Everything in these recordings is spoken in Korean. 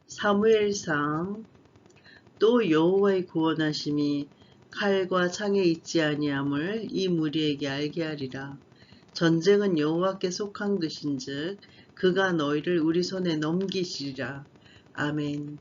사무엘상. 또 여호와의 구원하심이 칼과 창에 있지 아니함을 이 무리에게 알게 하리라. 전쟁은 여호와께 속한 것인즉 그가 너희를 우리 손에 넘기시리라. 아멘.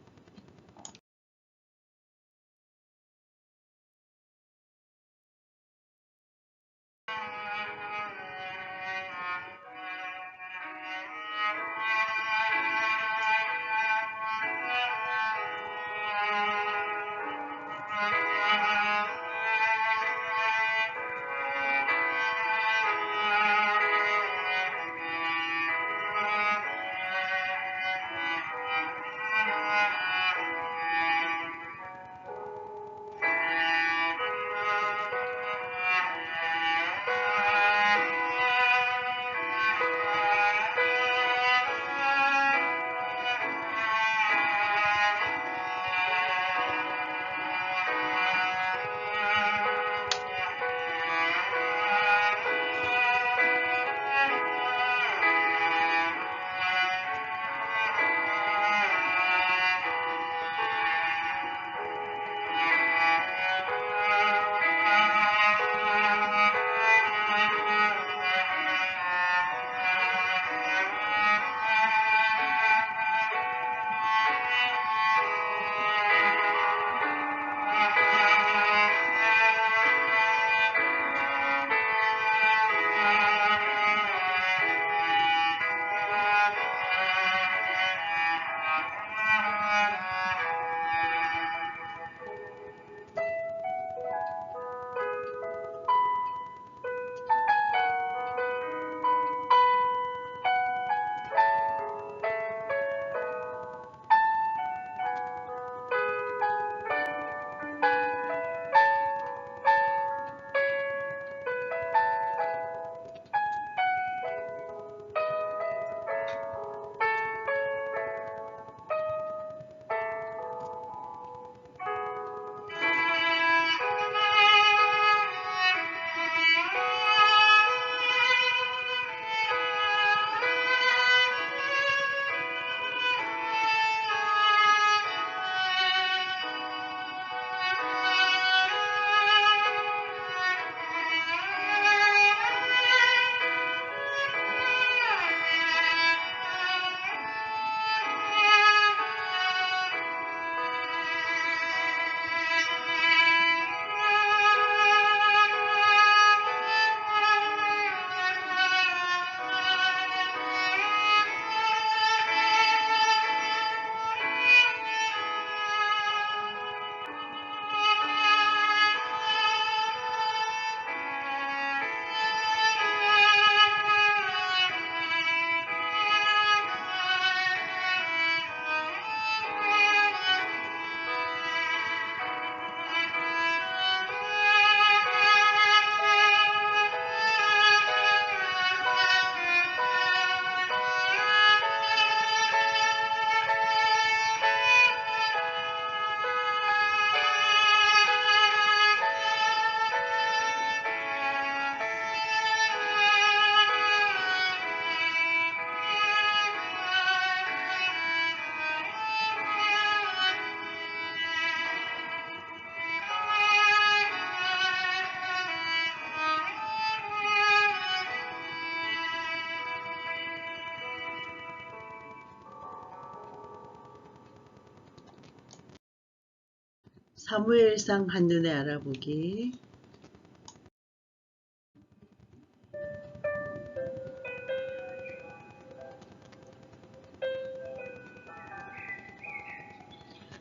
사무엘상 한눈에 알아보기.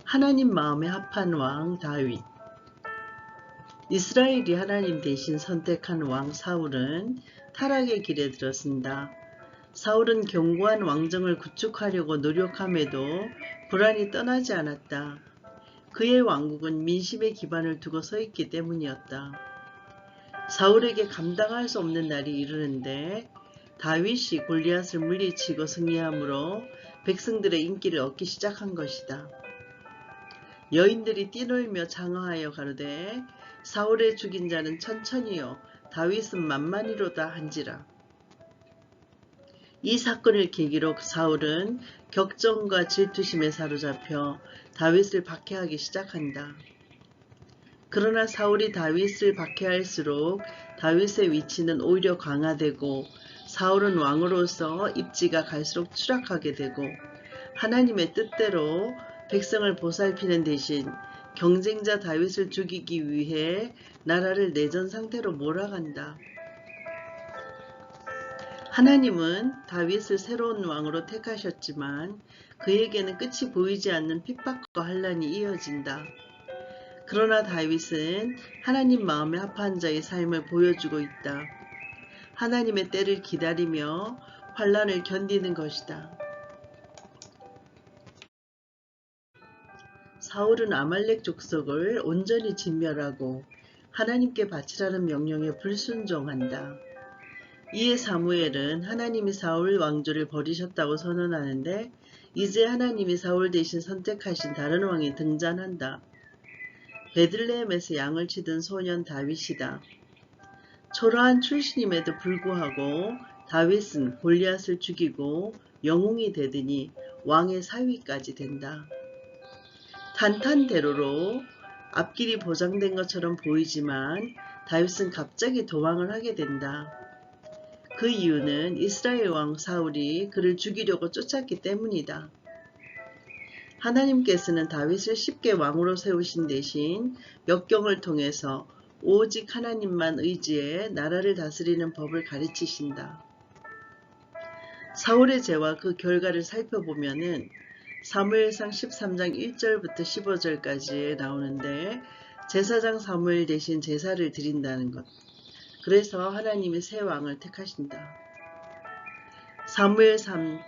하나님 마음에 합한 왕 다윗. 이스라엘이 하나님 대신 선택한 왕 사울은 타락의 길에 들었습니다. 사울은 견고한 왕정을 구축하려고 노력함에도 불안이 떠나지 않았다. 그의 왕국은 민심의 기반을 두고 서 있기 때문이었다. 사울에게 감당할 수 없는 날이 이르는데 다윗이 골리앗을 물리치고 승리함으로 백성들의 인기를 얻기 시작한 것이다. 여인들이 뛰놀며 장화하여 가로되 사울의 죽인 자는 천천히요 다윗은 만만히로다 한지라. 이 사건을 계기로 사울은 격정과 질투심에 사로잡혀 다윗을 박해하기 시작한다. 그러나 사울이 다윗을 박해할수록 다윗의 위치는 오히려 강화되고 사울은 왕으로서 입지가 갈수록 추락하게 되고 하나님의 뜻대로 백성을 보살피는 대신 경쟁자 다윗을 죽이기 위해 나라를 내전 상태로 몰아간다. 하나님은 다윗을 새로운 왕으로 택하셨지만 그에게는 끝이 보이지 않는 핍박과 환난이 이어진다. 그러나 다윗은 하나님 마음에 합한 자의 삶을 보여주고 있다. 하나님의 때를 기다리며 환난을 견디는 것이다. 사울은 아말렉 족속을 온전히 진멸하고 하나님께 바치라는 명령에 불순종한다. 이에 사무엘은 하나님이 사울 왕조를 버리셨다고 선언하는데 이제 하나님이 사울 대신 선택하신 다른 왕이 등장한다. 베들레헴에서 양을 치던 소년 다윗이다. 초라한 출신임에도 불구하고 다윗은 골리앗을 죽이고 영웅이 되더니 왕의 사위까지 된다. 탄탄대로로 앞길이 보장된 것처럼 보이지만 다윗은 갑자기 도망을 하게 된다. 그 이유는 이스라엘 왕 사울이 그를 죽이려고 쫓았기 때문이다. 하나님께서는 다윗을 쉽게 왕으로 세우신 대신 역경을 통해서 오직 하나님만 의지해 나라를 다스리는 법을 가르치신다. 사울의 죄와 그 결과를 살펴보면은 사무엘상 13장 1절부터 15절까지 나오는데 제사장 사무엘 대신 제사를 드린다는 것. 그래서 하나님이 새 왕을 택하신다. 사무엘상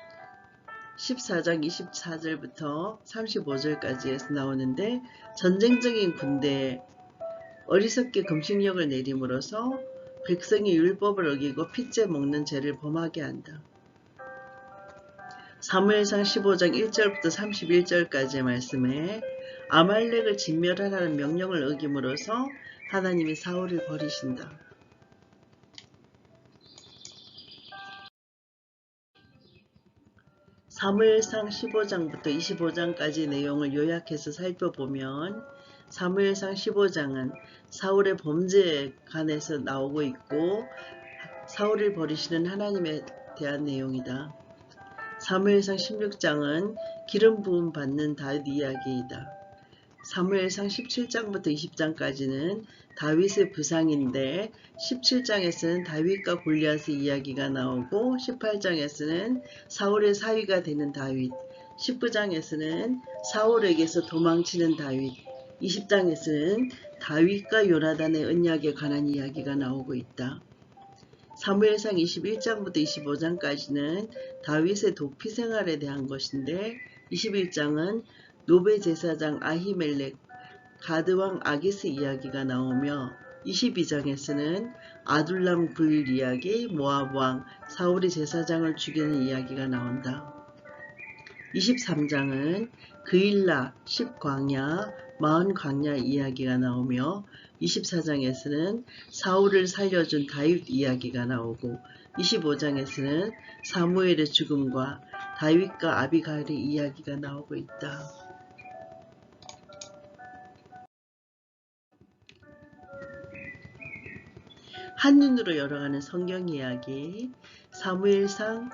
14장 24절부터 35절까지에서 나오는데 전쟁적인 군대에 어리석게 금식령을 내림으로써 백성이 율법을 어기고 핏째 먹는 죄를 범하게 한다. 사무엘상 15장 1절부터 31절까지의 말씀에 아말렉을 진멸하라는 명령을 어김으로써 하나님이 사울을 버리신다. 사무엘상 15장부터 25장까지 내용을 요약해서 살펴보면 사무엘상 15장은 사울의 범죄에 관해서 나오고 있고 사울을 버리시는 하나님에 대한 내용이다. 사무엘상 16장은 기름 부음 받는 다윗 이야기이다. 사무엘상 17장부터 20장까지는 다윗의 부상인데 17장에서는 다윗과 골리앗의 이야기가 나오고 18장에서는 사울의 사위가 되는 다윗, 19장에서는 사울에게서 도망치는 다윗, 20장에서는 다윗과 요나단의 언약에 관한 이야기가 나오고 있다. 사무엘상 21장부터 25장까지는 다윗의 도피 생활에 대한 것인데 21장은 노베 제사장 아히멜렉, 가드왕 아기스 이야기가 나오며 22장에서는 아둘람 부일 이야기, 모압왕 사울이 제사장을 죽이는 이야기가 나온다. 23장은 그일라, 10광야, 40광야 이야기가 나오며 24장에서는 사울을 살려준 다윗 이야기가 나오고 25장에서는 사무엘의 죽음과 다윗과 아비가일의 이야기가 나오고 있다. 한눈으로 열어가는 성경 이야기 사무엘상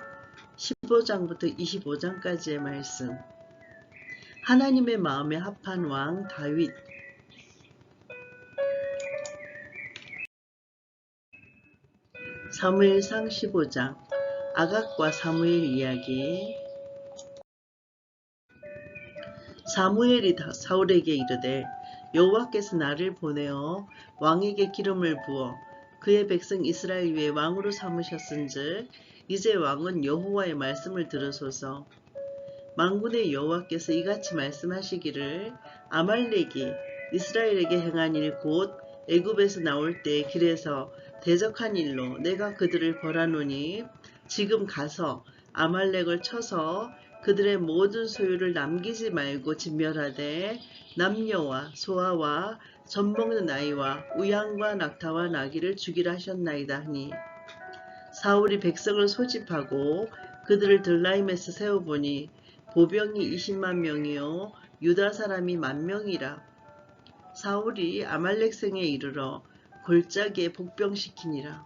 15장부터 25장까지의 말씀. 하나님의 마음에 합한 왕 다윗. 사무엘상 15장 아각과 사무엘 이야기. 사무엘이 사울에게 이르되 여호와께서 나를 보내어 왕에게 기름을 부어 그의 백성 이스라엘 위에 왕으로 삼으셨은즉 이제 왕은 여호와의 말씀을 들으소서. 만군의 여호와께서 이같이 말씀하시기를 아말렉이 이스라엘에게 행한 일 곧 애굽에서 나올 때 길에서 대적한 일로 내가 그들을 벌하노니 지금 가서 아말렉을 쳐서 그들의 모든 소유를 남기지 말고 진멸하되 남녀와 소아와 젖먹는 아이와 우양과 낙타와 나귀를 죽이라 하셨나이다 하니 사울이 백성을 소집하고 그들을 들라임에서 세워보니 보병이 20만 명이요 유다 사람이 10,000명이라. 사울이 아말렉성에 이르러 골짜기에 복병시키니라.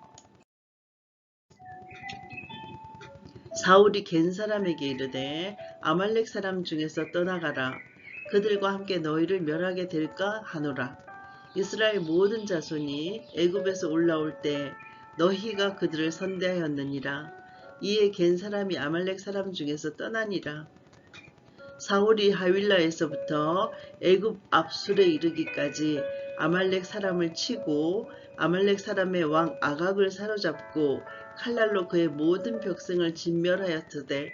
사울이 겐 사람에게 이르되 아말렉 사람 중에서 떠나가라. 그들과 함께 너희를 멸하게 될까 하노라. 이스라엘 모든 자손이 애굽에서 올라올 때 너희가 그들을 선대하였느니라. 이에 겐 사람이 아말렉 사람 중에서 떠나니라. 사울이 하윌라에서부터 애굽 앞술에 이르기까지 아말렉 사람을 치고 아말렉 사람의 왕 아각을 사로잡고 칼날로 그의 모든 백성을 진멸하였으되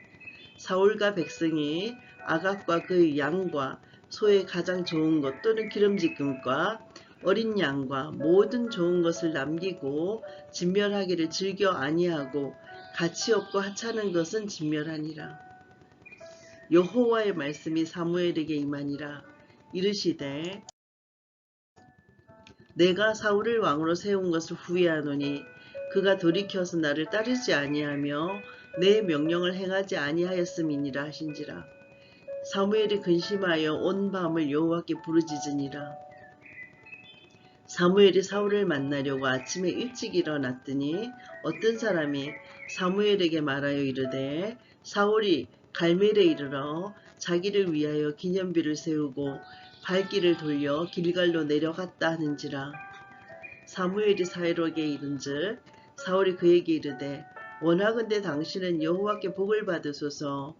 사울과 백성이 아각과 그의 양과 소의 가장 좋은 것 또는 기름진 금과 어린 양과 모든 좋은 것을 남기고 진멸하기를 즐겨 아니하고 가치 없고 하찮은 것은 진멸하니라. 여호와의 말씀이 사무엘에게 임하니라. 이르시되 내가 사울을 왕으로 세운 것을 후회하노니 그가 돌이켜서 나를 따르지 아니하며 내 명령을 행하지 아니하였음이니라 하신지라. 사무엘이 근심하여 온 밤을 여호와께 부르짖으니라. 사무엘이 사울을 만나려고 아침에 일찍 일어났더니 어떤 사람이 사무엘에게 말하여 이르되 사울이 갈멜에 이르러 자기를 위하여 기념비를 세우고 발길을 돌려 길갈로 내려갔다 하는지라. 사무엘이 사울에게 이른즉 사울이 그에게 이르되 원하건대 당신은 여호와께 복을 받으소서.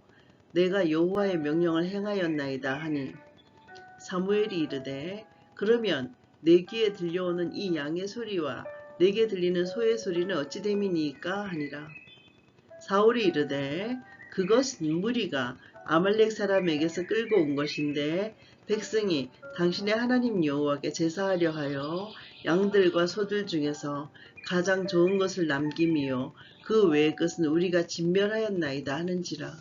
내가 여호와의 명령을 행하였나이다 하니 사무엘이 이르되 그러면 내 귀에 들려오는 이 양의 소리와 내게 들리는 소의 소리는 어찌 됨이니까 하니라. 사울이 이르되 그것은 무리가 아말렉 사람에게서 끌고 온 것인데 백성이 당신의 하나님 여호와께 제사하려 하여 양들과 소들 중에서 가장 좋은 것을 남김이요 그 외의 것은 우리가 진멸하였나이다 하는지라.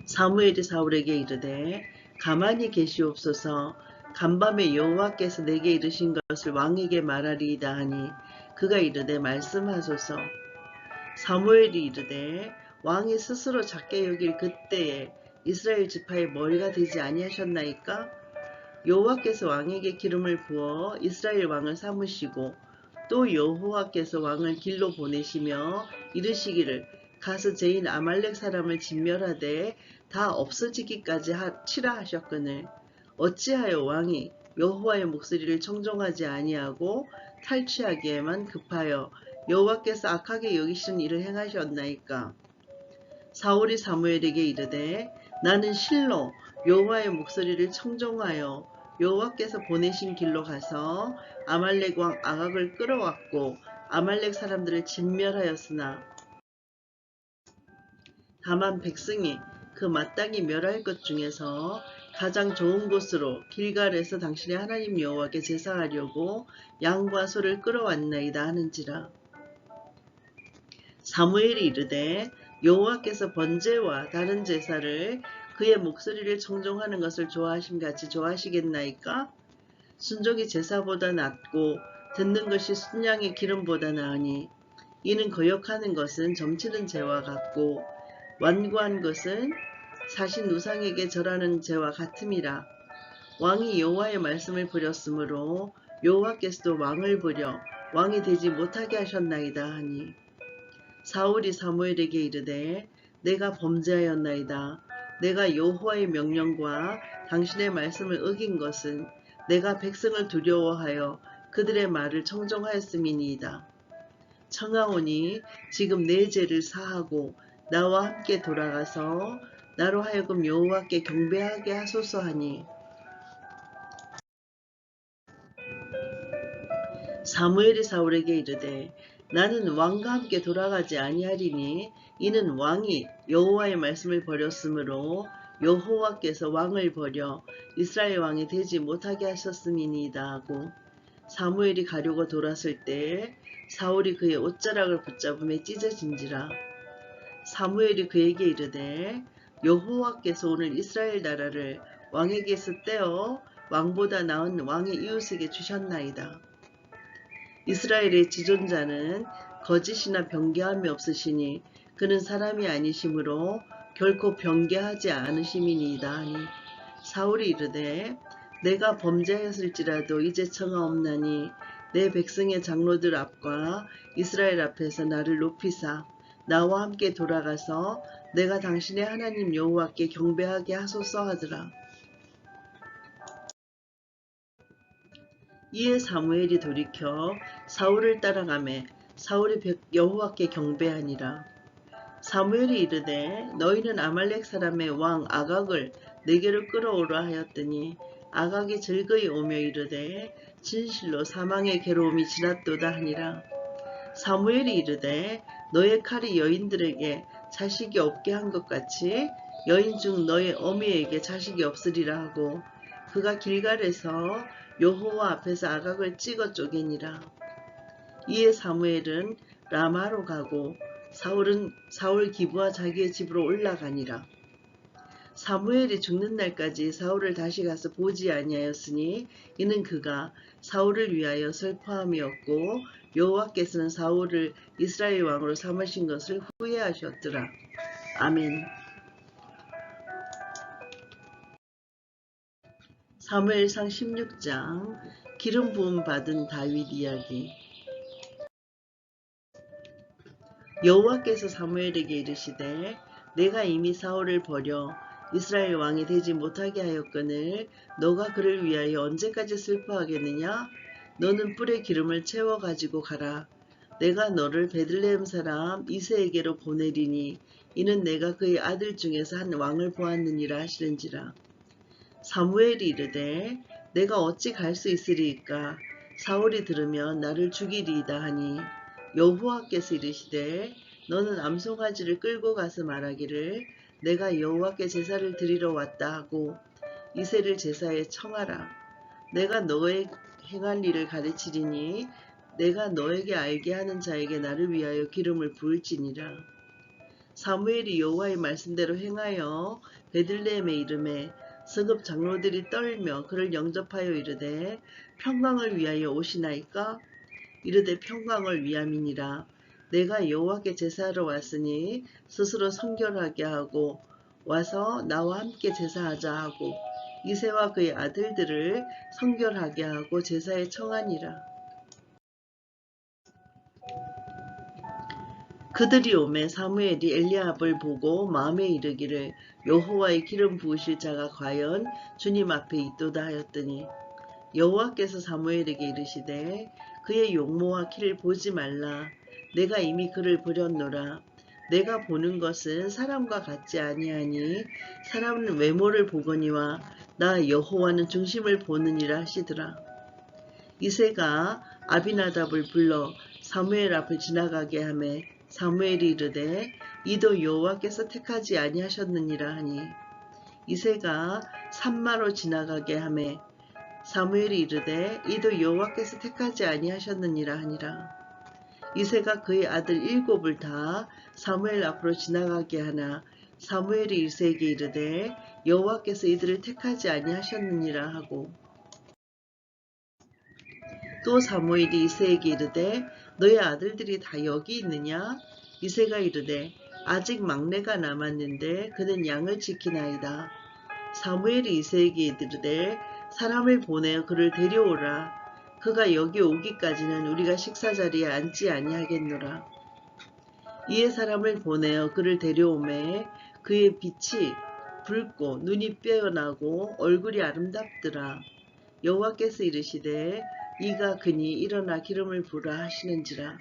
사무엘이 사울에게 이르되 가만히 계시옵소서. 간밤에 여호와께서 내게 이르신 것을 왕에게 말하리이다 하니 그가 이르되 말씀하소서. 사무엘이 이르되 왕이 스스로 작게 여길 그때에 이스라엘 지파의 머리가 되지 아니하셨나이까? 여호와께서 왕에게 기름을 부어 이스라엘 왕을 삼으시고 또 여호와께서 왕을 길로 보내시며 이르시기를 가서 죄인 아말렉 사람을 진멸하되 다 없어지기까지 치라 하셨거늘 어찌하여 왕이 여호와의 목소리를 청종하지 아니하고 탈취하기에만 급하여 여호와께서 악하게 여기시는 일을 행하셨나이까? 사울이 사무엘에게 이르되 나는 실로 여호와의 목소리를 청종하여 여호와께서 보내신 길로 가서 아말렉 왕 아각을 끌어왔고 아말렉 사람들을 진멸하였으나 다만 백성이 그 마땅히 멸할 것 중에서 가장 좋은 곳으로 길갈에서 당신의 하나님 여호와께 제사하려고 양과 소를 끌어왔나이다 하는지라. 사무엘이 이르되 여호와께서 번제와 다른 제사를 그의 목소리를 청종하는 것을 좋아하심같이 좋아하시겠나이까? 순종이 제사보다 낫고 듣는 것이 순양의 기름보다 나으니 이는 거역하는 것은 점치는 죄와 같고 완고한 것은 사신 우상에게 절하는 죄와 같음이라. 왕이 여호와의 말씀을 버렸으므로 여호와께서도 왕을 버려 왕이 되지 못하게 하셨나이다 하니 사울이 사무엘에게 이르되 내가 범죄하였나이다. 내가 여호와의 명령과 당신의 말씀을 어긴 것은 내가 백성을 두려워하여 그들의 말을 청종하였음이니이다. 청하오니 지금 내 죄를 사하고 나와 함께 돌아가서 나로 하여금 여호와께 경배하게 하소서 하니 사무엘이 사울에게 이르되 나는 왕과 함께 돌아가지 아니하리니 이는 왕이 여호와의 말씀을 버렸으므로 여호와께서 왕을 버려 이스라엘 왕이 되지 못하게 하셨음이니이다 하고 사무엘이 가려고 돌았을 때 사울이 그의 옷자락을 붙잡음에 찢어진지라. 사무엘이 그에게 이르되 여호와께서 오늘 이스라엘 나라를 왕에게서 떼어 왕보다 나은 왕의 이웃에게 주셨나이다. 이스라엘의 지존자는 거짓이나 변개함이 없으시니 그는 사람이 아니시므로 결코 변개하지 않으심이니이다 하니 사울이 이르되 내가 범죄하였을지라도 이제 청하 없나니 내 백성의 장로들 앞과 이스라엘 앞에서 나를 높이사 나와 함께 돌아가서 내가 당신의 하나님 여호와께 경배하게 하소서 하더라. 이에 사무엘이 돌이켜 사울을 따라가매 사울이 여호와께 경배하니라. 사무엘이 이르되 너희는 아말렉 사람의 왕 아각을 내게로 끌어오라 하였더니 아각이 즐거이 오며 이르되 진실로 사망의 괴로움이 지났도다 하니라. 사무엘이 이르되 너의 칼이 여인들에게 자식이 없게 한 것 같이 여인 중 너의 어미에게 자식이 없으리라 하고 그가 길갈에서 여호와 앞에서 아각을 찍어 쪼개니라. 이에 사무엘은 라마로 가고 사울은 사울 기브와 자기의 집으로 올라가니라. 사무엘이 죽는 날까지 사울을 다시 가서 보지 아니하였으니 이는 그가 사울을 위하여 슬퍼함이었고 여호와께서는 사울을 이스라엘 왕으로 삼으신 것을 후회하셨더라. 아멘. 사무엘상 16장 기름 부음 받은 다윗 이야기. 여호와께서 사무엘에게 이르시되 내가 이미 사울을 버려 이스라엘 왕이 되지 못하게 하였거늘 너가 그를 위하여 언제까지 슬퍼하겠느냐? 너는 뿔에 기름을 채워 가지고 가라. 내가 너를 베들레헴 사람 이새에게로 보내리니 이는 내가 그의 아들 중에서 한 왕을 보았느니라 하시는지라. 사무엘이 이르되 내가 어찌 갈 수 있으리이까? 사울이 들으면 나를 죽이리이다 하니 여호와께서 이르시되 너는 암송아지를 끌고 가서 말하기를 내가 여호와께 제사를 드리러 왔다 하고 이새를 제사에 청하라. 내가 너의 행할 일을 가르치리니 내가 너에게 알게 하는 자에게 나를 위하여 기름을 부을지니라. 사무엘이 여호와의 말씀대로 행하여 베들레헴에 이르매 서급 장로들이 떨며 그를 영접하여 이르되 평강을 위하여 오시나이까? 이르되 평강을 위함이니라. 내가 여호와께 제사하러 왔으니 스스로 성결하게 하고 와서 나와 함께 제사하자 하고 이새와 그의 아들들을 성결하게 하고 제사에 청하니라. 그들이 오매 사무엘이 엘리압을 보고 마음에 이르기를 여호와의 기름 부으실 자가 과연 주님 앞에 있도다 하였더니 여호와께서 사무엘에게 이르시되 그의 용모와 키를 보지 말라. 내가 이미 그를 버렸노라. 내가 보는 것은 사람과 같지 아니하니 사람은 외모를 보거니와 나 여호와는 중심을 보느니라 하시더라. 이새가 아비나답을 불러 사무엘 앞을 지나가게 하매 사무엘이 이르되 이도 여호와께서 택하지 아니하셨느니라 하니 이새가 산마로 지나가게 하매 사무엘이 이르되 이도 여호와께서 택하지 아니하셨느니라 하니라. 이새가 그의 아들 7을 다 사무엘 앞으로 지나가게 하나 사무엘이 이새에게 이르되 여호와께서 이들을 택하지 아니하셨느니라 하고 또 사무엘이 이새에게 이르되 너의 아들들이 다 여기 있느냐? 이새가 이르되 아직 막내가 남았는데 그는 양을 지키나이다. 사무엘이 이새에게 이르되 사람을 보내어 그를 데려오라. 그가 여기 오기까지는 우리가 식사자리에 앉지 아니하겠노라. 이에 사람을 보내어 그를 데려오매 그의 빛이 붉고 눈이 빼어나고 얼굴이 아름답더라. 여호와께서 이르시되 이가 그니 일어나 기름을 부으라 하시는지라.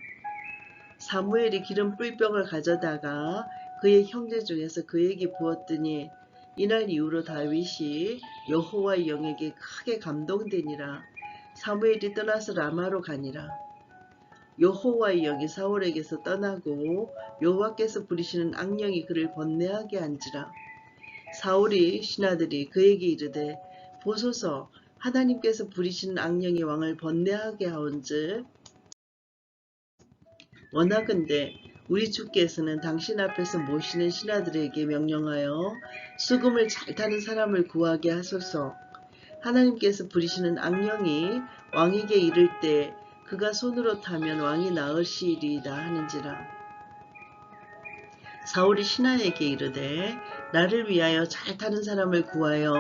사무엘이 기름 뿔병을 가져다가 그의 형제 중에서 그에게 부었더니 이날 이후로 다윗이 여호와의 영에게 크게 감동되니라. 사무엘이 떠나서 라마로 가니라. 여호와의 영이 사울에게서 떠나고 여호와께서 부리시는 악령이 그를 번뇌하게 한지라. 사울이 신하들이 그에게 이르되 보소서 하나님께서 부리시는 악령이 왕을 번뇌하게 하온즉 원하건대 우리 주께서는 당신 앞에서 모시는 신하들에게 명령하여 수금을 잘 타는 사람을 구하게 하소서. 하나님께서 부리시는 악령이 왕에게 이를 때 그가 손으로 타면 왕이 나으시리이다 하는지라. 사울이 신하에게 이르되 나를 위하여 잘 타는 사람을 구하여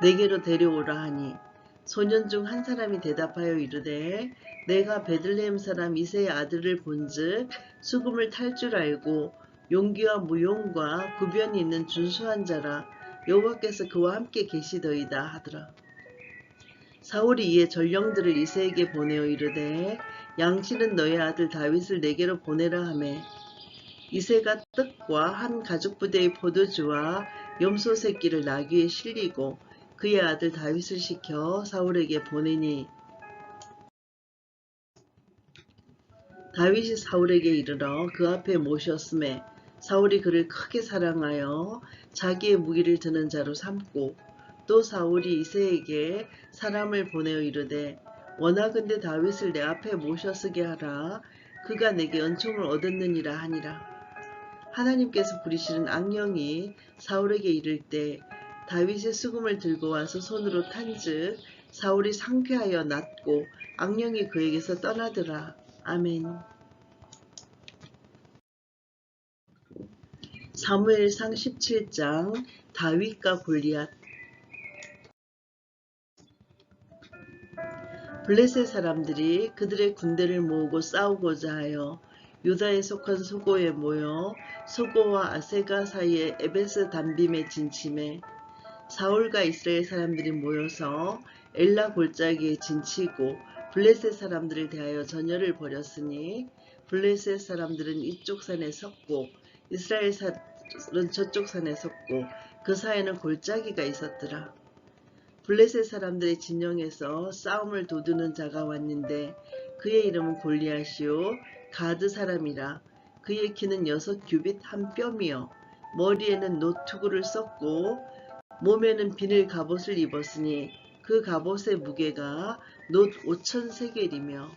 내게로 데려오라 하니 소년 중 한 사람이 대답하여 이르되 내가 베들레헴 사람 이새의 아들을 본즉 수금을 탈 줄 알고 용기와 무용과 구변이 있는 준수한 자라 여호와께서 그와 함께 계시더이다 하더라. 사울이 이에 전령들을 이새에게 보내어 이르되 양치는 너의 아들 다윗을 내게로 보내라 하매 이새가 떡과 한 가죽부대의 포도주와 염소 새끼를 나귀에 실리고 그의 아들 다윗을 시켜 사울에게 보내니 다윗이 사울에게 이르러 그 앞에 모셨음에 사울이 그를 크게 사랑하여 자기의 무기를 드는 자로 삼고 또 사울이 이새에게 사람을 보내어 이르되 원하건대 다윗을 내 앞에 모셔서게 하라. 그가 내게 은총을 얻었느니라 하니라. 하나님께서 부리시는 악령이 사울에게 이를 때 다윗의 수금을 들고 와서 손으로 탄즉 사울이 상쾌하여 낫고 악령이 그에게서 떠나더라. 아멘. 사무엘상 17장 다윗과 골리앗. 블레셋 사람들이 그들의 군대를 모으고 싸우고자 하여 유다에 속한 소고에 모여 소고와 아세가 사이에 에베스 담빔에 진침해 사울과 이스라엘 사람들이 모여서 엘라 골짜기에 진치고 블레셋 사람들을 대하여 전열을 벌였으니 블레셋 사람들은 이쪽 산에 섰고 이스라엘 사람은 저쪽 산에 섰고 그 사이에는 골짜기가 있었더라. 블레셋 사람들의 진영에서 싸움을 도두는 자가 왔는데 그의 이름은 골리앗이요 가드 사람이라. 그의 키는 6규빗 한 뼘이요 머리에는 노투구를 썼고 몸에는 비늘 갑옷을 입었으니 그 갑옷의 무게가 놋 5,000세겔이며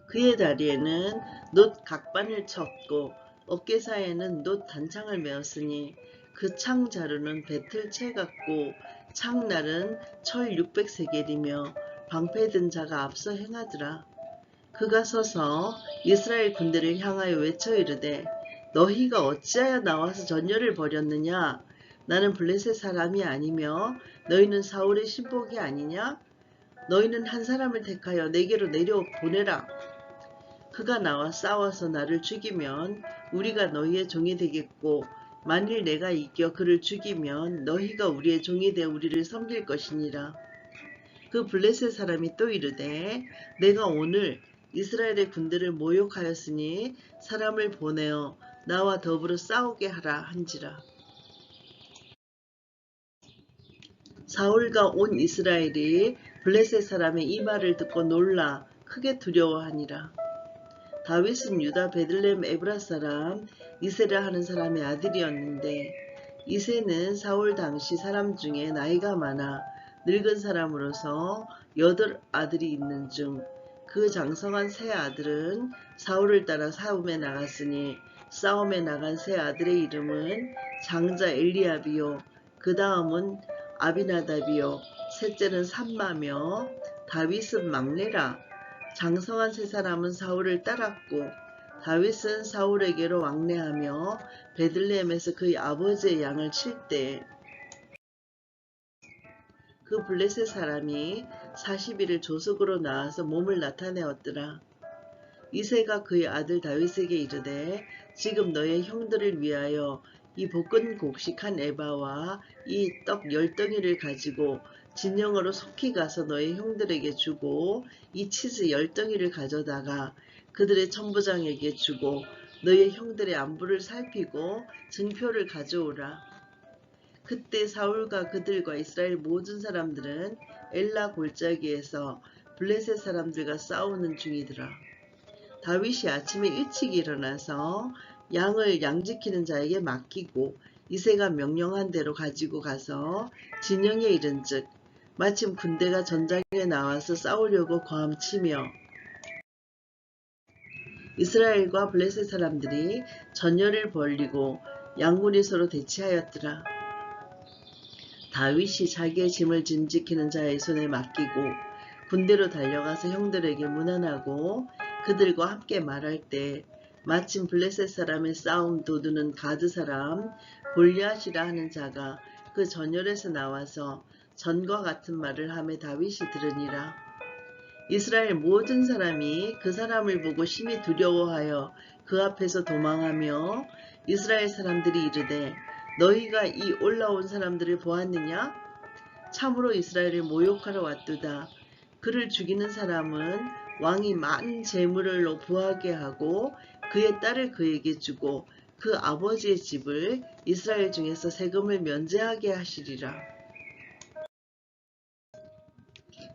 그의 다리에는 놋 각반을 쳤고 어깨 사이에는 놋 단창을 메었으니 그 창 자루는 배틀채 같고 창날은 철 600세겔이며 방패 든 자가 앞서 행하더라. 그가 서서 이스라엘 군대를 향하여 외쳐 이르되 너희가 어찌하여 나와서 전열을 벌였느냐? 나는 블레셋 사람이 아니며 너희는 사울의 신복이 아니냐? 너희는 한 사람을 택하여 내게로 내려 보내라. 그가 나와 싸워서 나를 죽이면 우리가 너희의 종이 되겠고 만일 내가 이겨 그를 죽이면 너희가 우리의 종이 되어 우리를 섬길 것이니라. 그 블레셋 사람이 또 이르되 내가 오늘 이스라엘의 군대를 모욕하였으니 사람을 보내어 나와 더불어 싸우게 하라 한지라. 사울과 온 이스라엘이 블레셋 사람의 이 말을 듣고 놀라 크게 두려워하니라. 다윗은 유다 베들레헴 에브라 사람 이새라 하는 사람의 아들이었는데 이새는 사울 당시 사람 중에 나이가 많아 늙은 사람으로서 8 아들이 있는 중 그 장성한 세 아들은 사울을 따라 싸움에 나갔으니 싸움에 나간 세 아들의 이름은 장자 엘리압이요 그 다음은 아비나답이요 셋째는 삼마며 다윗은 막내라. 장성한 세 사람은 사울을 따랐고 다윗은 사울에게로 왕래하며 베들레헴에서 그의 아버지의 양을 칠 때 그 블레셋 사람이 40일을 조석으로 나와서 몸을 나타내었더라. 이새가 그의 아들 다윗에게 이르되 지금 너의 형들을 위하여 이 볶은 곡식 한 에바와 이 떡 10덩이를 가지고 진영으로 속히 가서 너의 형들에게 주고 이 치즈 10덩이를 가져다가 그들의 천부장에게 주고 너의 형들의 안부를 살피고 증표를 가져오라. 그때 사울과 그들과 이스라엘 모든 사람들은 엘라 골짜기에서 블레셋 사람들과 싸우는 중이더라. 다윗이 아침에 일찍 일어나서 양을 양지키는 자에게 맡기고 이새가 명령한 대로 가지고 가서 진영에 이른즉 마침 군대가 전장에 나와서 싸우려고 거함치며 이스라엘과 블레셋 사람들이 전열을 벌리고 양군이 서로 대치하였더라. 다윗이 자기의 짐을 짐지키는 자의 손에 맡기고 군대로 달려가서 형들에게 문안하고 그들과 함께 말할 때 마침 블레셋 사람의 싸움 도두는 가드 사람 골리앗이라 하는 자가 그 전열에서 나와서 전과 같은 말을 하며 다윗이 들으니라. 이스라엘 모든 사람이 그 사람을 보고 심히 두려워하여 그 앞에서 도망하며 이스라엘 사람들이 이르되 너희가 이 올라온 사람들을 보았느냐? 참으로 이스라엘을 모욕하러 왔도다. 그를 죽이는 사람은 왕이 많은 재물을 부하게 하고 그의 딸을 그에게 주고 그 아버지의 집을 이스라엘 중에서 세금을 면제하게 하시리라.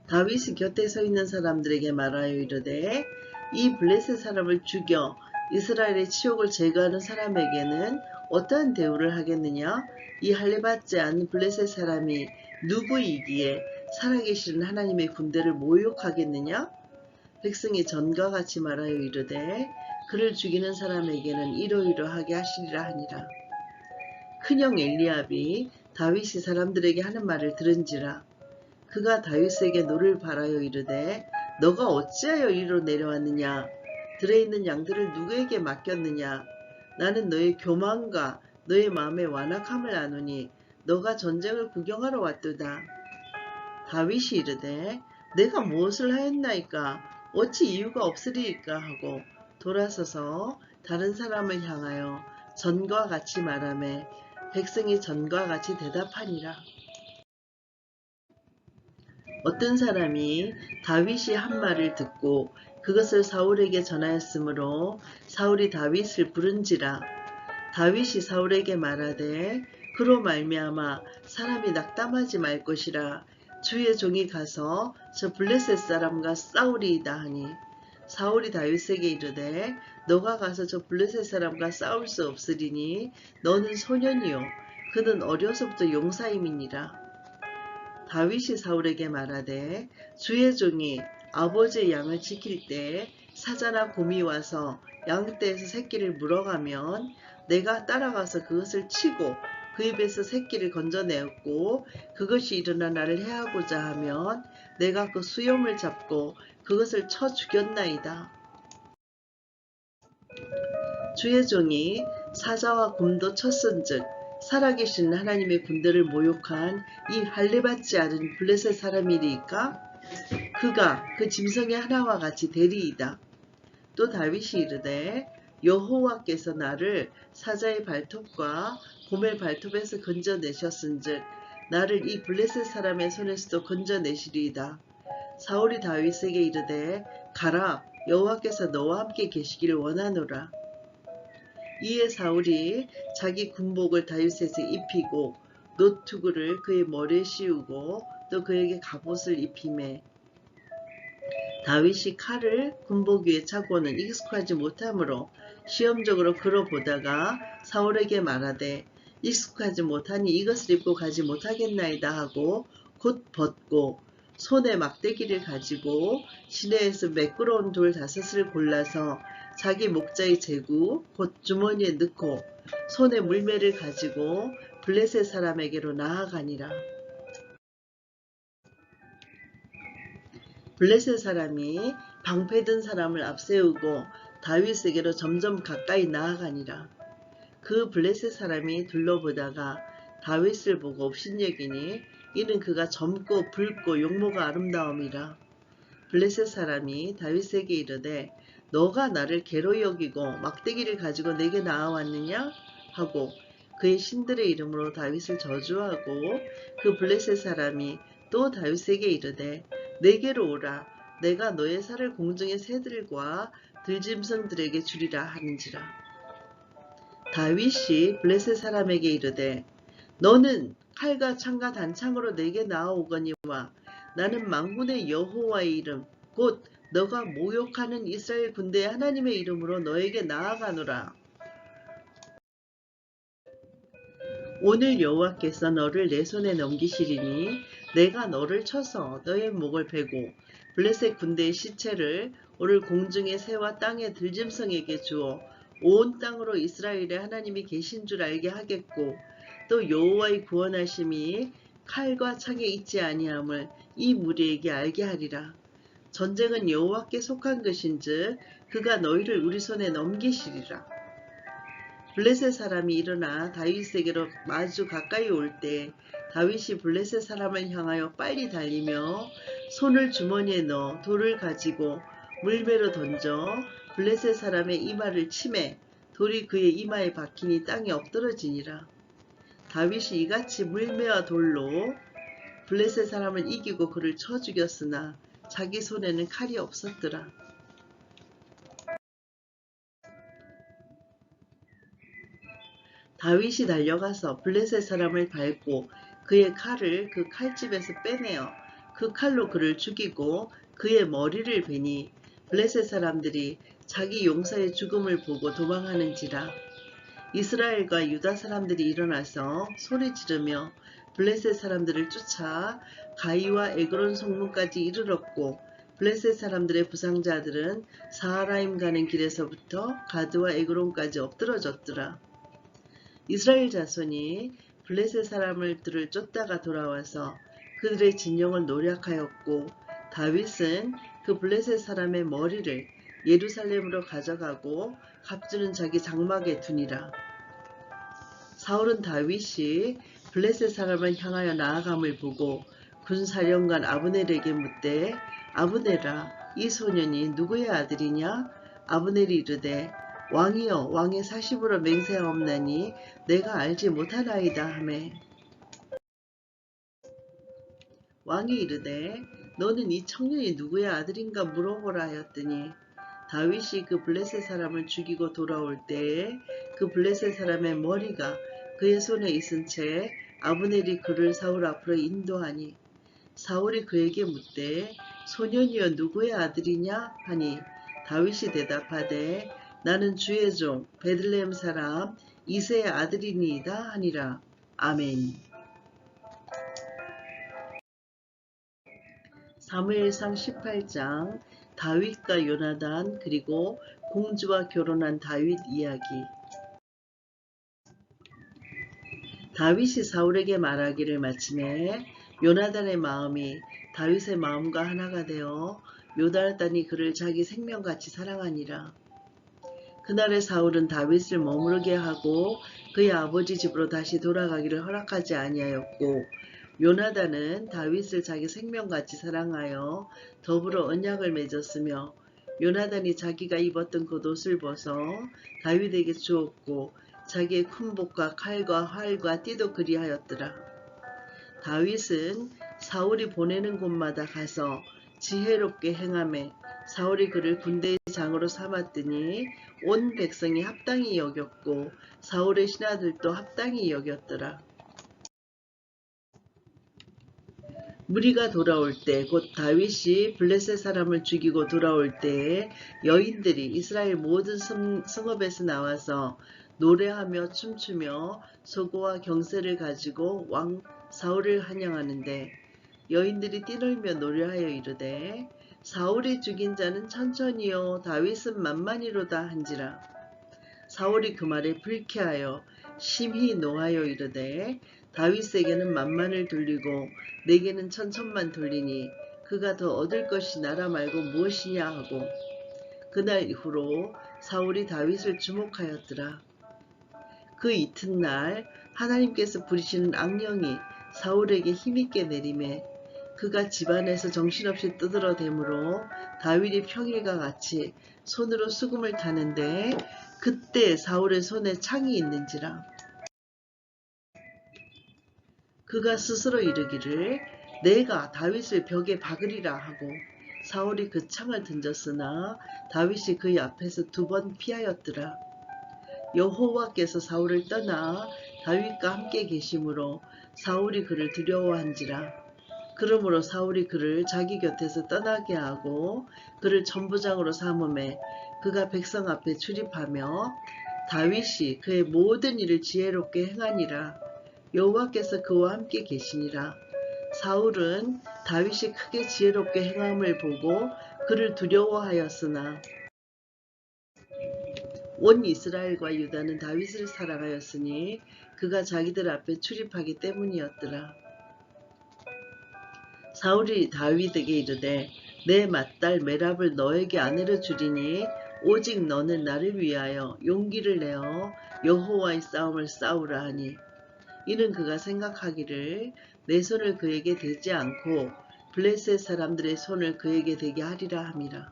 다윗이 곁에 서 있는 사람들에게 말하여 이르되 이 블레셋 사람을 죽여 이스라엘의 치욕을 제거하는 사람에게는 어떠한 대우를 하겠느냐? 이 할례받지 않은 블레셋 사람이 누구이기에 살아계시는 하나님의 군대를 모욕하겠느냐? 백성이 전과 같이 말하여 이르되 그를 죽이는 사람에게는 이러이러하게 하시리라 하니라. 큰형 엘리압이 다윗이 사람들에게 하는 말을 들은지라. 그가 다윗에게 노를 바라여 이르되 너가 어찌하여 이리로 내려왔느냐? 들에 있는 양들을 누구에게 맡겼느냐? 나는 너의 교만과 너의 마음의 완악함을 아노니 너가 전쟁을 구경하러 왔도다. 다윗이 이르되 내가 무엇을 하였나이까? 어찌 이유가 없으리이까? 하고 돌아서서 다른 사람을 향하여 전과 같이 말하매 백성이 전과 같이 대답하니라. 어떤 사람이 다윗이 한 말을 듣고 그것을 사울에게 전하였으므로 사울이 다윗을 부른지라. 다윗이 사울에게 말하되 그로 말미암아 사람이 낙담하지 말 것이라. 주의 종이 가서 저 블레셋 사람과 싸우리이다 하니 사울이 다윗에게 이르되 너가 가서 저 블레셋 사람과 싸울 수 없으리니 너는 소년이요 그는 어려서부터 용사임이니라. 다윗이 사울에게 말하되 주의 종이 아버지의 양을 지킬 때 사자나 곰이 와서 양떼에서 새끼를 물어가면 내가 따라가서 그것을 치고 그 입에서 새끼를 건져내었고 그것이 일어나 나를 해하고자 하면 내가 그 수염을 잡고 그것을 쳐 죽였나이다. 주의 종이 사자와 곰도 쳤은즉 살아계신 하나님의 군대를 모욕한 이 할례받지 않은 블레셋 사람이리이까? 그가 그 짐승의 하나와 같이 되리이다. 또 다윗이 이르되 여호와께서 나를 사자의 발톱과 곰의 발톱에서 건져내셨은즉 나를 이 블레셋 사람의 손에서도 건져내시리이다. 사울이 다윗에게 이르되 가라 여호와께서 너와 함께 계시기를 원하노라. 이에 사울이 자기 군복을 다윗에게 입히고 노투구를 그의 머리에 씌우고 또 그에게 갑옷을 입히매 다윗이 칼을 군복 위에 차고는 익숙하지 못하므로 시험적으로 걸어보다가 사울에게 말하되 익숙하지 못하니 이것을 입고 가지 못하겠나이다 하고 곧 벗고 손에 막대기를 가지고 시내에서 매끄러운 돌 5을 골라서 자기 목자의 제구 곧 주머니에 넣고 손에 물매를 가지고 블레셋 사람에게로 나아가니라. 블레셋 사람이 방패든 사람을 앞세우고 다윗에게로 점점 가까이 나아가니라. 그 블레셋 사람이 둘러보다가 다윗을 보고 업신여기니 이는 그가 젊고 붉고 용모가 아름다움이라. 블레셋 사람이 다윗에게 이르되 너가 나를 괴로 여기고 막대기를 가지고 내게 나아왔느냐? 하고 그의 신들의 이름으로 다윗을 저주하고 그 블레셋 사람이 또 다윗에게 이르되 내게로 오라. 내가 너의 살을 공중의 새들과 들짐승들에게 주리라 하는지라. 다윗이 블레셋 사람에게 이르되 너는 칼과 창과 단창으로 내게 나아오거니와 나는 만군의 여호와의 이름 곧 너가 모욕하는 이스라엘 군대의 하나님의 이름으로 너에게 나아가노라. 오늘 여호와께서 너를 내 손에 넘기시리니 내가 너를 쳐서 너의 목을 베고 블레셋 군대의 시체를 오늘 공중의 새와 땅의 들짐승에게 주어 온 땅으로 이스라엘의 하나님이 계신 줄 알게 하겠고 또 여호와의 구원하심이 칼과 창에 있지 아니함을 이 무리에게 알게 하리라. 전쟁은 여호와께 속한 것인즉 그가 너희를 우리 손에 넘기시리라. 블레셋 사람이 일어나 다윗에게로 아주 가까이 올 때 다윗이 블레셋 사람을 향하여 빨리 달리며 손을 주머니에 넣어 돌을 가지고 물매로 던져 블레셋 사람의 이마를 치매 돌이 그의 이마에 박히니 땅에 엎드러지니라. 다윗이 이같이 물매와 돌로 블레셋 사람을 이기고 그를 쳐 죽였으나 자기 손에는 칼이 없었더라. 다윗이 달려가서 블레셋 사람을 밟고 그의 칼을 그 칼집에서 빼내어 그 칼로 그를 죽이고 그의 머리를 베니 블레셋 사람들이 자기 용사의 죽음을 보고 도망하는지라. 이스라엘과 유다 사람들이 일어나서 소리 지르며 블레셋 사람들을 쫓아 가이와 에그론 성문까지 이르렀고 블레셋 사람들의 부상자들은 사하라임 가는 길에서부터 가드와 에그론까지 엎드러졌더라. 이스라엘 자손이 블레셋 사람들을 쫓다가 돌아와서 그들의 진영을 노략하였고 다윗은 그 블레셋 사람의 머리를 예루살렘으로 가져가고 갑주는 자기 장막에 두니라. 사울은 다윗이 블레셋 사람을 향하여 나아감을 보고 군사령관 아브넬에게 묻되 아브넬아 이 소년이 누구의 아들이냐? 아브넬이 이르되 왕이여 왕의 사십으로 맹세하옵나니 내가 알지 못하나이다 하매 왕이 이르되 너는 이 청년이 누구의 아들인가 물어보라 하였더니 다윗이 그 블레셋 사람을 죽이고 돌아올 때에 그 블레셋 사람의 머리가 그의 손에 있은 채 아브넬이 그를 사울 앞으로 인도하니 사울이 그에게 묻되 소년이여 누구의 아들이냐 하니 다윗이 대답하되 나는 주의 종 베들레헴 사람 이새의 아들이니이다 하니라. 아멘. 사무엘상 18장 다윗과 요나단 그리고 공주와 결혼한 다윗 이야기. 다윗이 사울에게 말하기를 마침에 요나단의 마음이 다윗의 마음과 하나가 되어 요나단이 그를 자기 생명같이 사랑하니라. 그날에 사울은 다윗을 머무르게 하고 그의 아버지 집으로 다시 돌아가기를 허락하지 아니하였고 요나단은 다윗을 자기 생명같이 사랑하여 더불어 언약을 맺었으며 요나단이 자기가 입었던 겉옷을 벗어 다윗에게 주었고 자기의 큰 복과 칼과 활과 띠도 그리하였더라. 다윗은 사울이 보내는 곳마다 가서 지혜롭게 행하매 사울이 그를 군대의 장으로 삼았더니 온 백성이 합당히 여겼고 사울의 신하들도 합당히 여겼더라. 무리가 돌아올 때 곧 다윗이 블레셋 사람을 죽이고 돌아올 때에 여인들이 이스라엘 모든 성읍에서 나와서 노래하며 춤추며 소고와 경세를 가지고 왕 사울을 환영하는데 여인들이 뛰놀며 노래하여 이르되 사울이 죽인 자는 천천히요 다윗은 만만히로다 한지라. 사울이 그 말에 불쾌하여 심히 노하여 이르되 다윗에게는 만만을 돌리고 내게는 천천만 돌리니 그가 더 얻을 것이 나라 말고 무엇이냐 하고 그날 이후로 사울이 다윗을 주목하였더라. 그 이튿날 하나님께서 부리시는 악령이 사울에게 힘있게 내림에 그가 집안에서 정신없이 떠들어대므로 다윗이 평일과 같이 손으로 수금을 타는데 그때 사울의 손에 창이 있는지라. 그가 스스로 이르기를 내가 다윗을 벽에 박으리라 하고 사울이 그 창을 던졌으나 다윗이 그의 앞에서 2번 피하였더라. 여호와께서 사울을 떠나 다윗과 함께 계심으로 사울이 그를 두려워한지라. 그러므로 사울이 그를 자기 곁에서 떠나게 하고 그를 천부장으로 삼음에 그가 백성 앞에 출입하며 다윗이 그의 모든 일을 지혜롭게 행하니라. 여호와께서 그와 함께 계시니라. 사울은 다윗이 크게 지혜롭게 행함을 보고 그를 두려워하였으나 온 이스라엘과 유다는 다윗을 사랑하였으니 그가 자기들 앞에 출입하기 때문이었더라. 사울이 다윗에게 이르되 내 맏딸 메랍을 너에게 아내로 주리니 오직 너는 나를 위하여 용기를 내어 여호와의 싸움을 싸우라 하니 이는 그가 생각하기를 내 손을 그에게 대지 않고 블레셋 사람들의 손을 그에게 대게 하리라 함이라.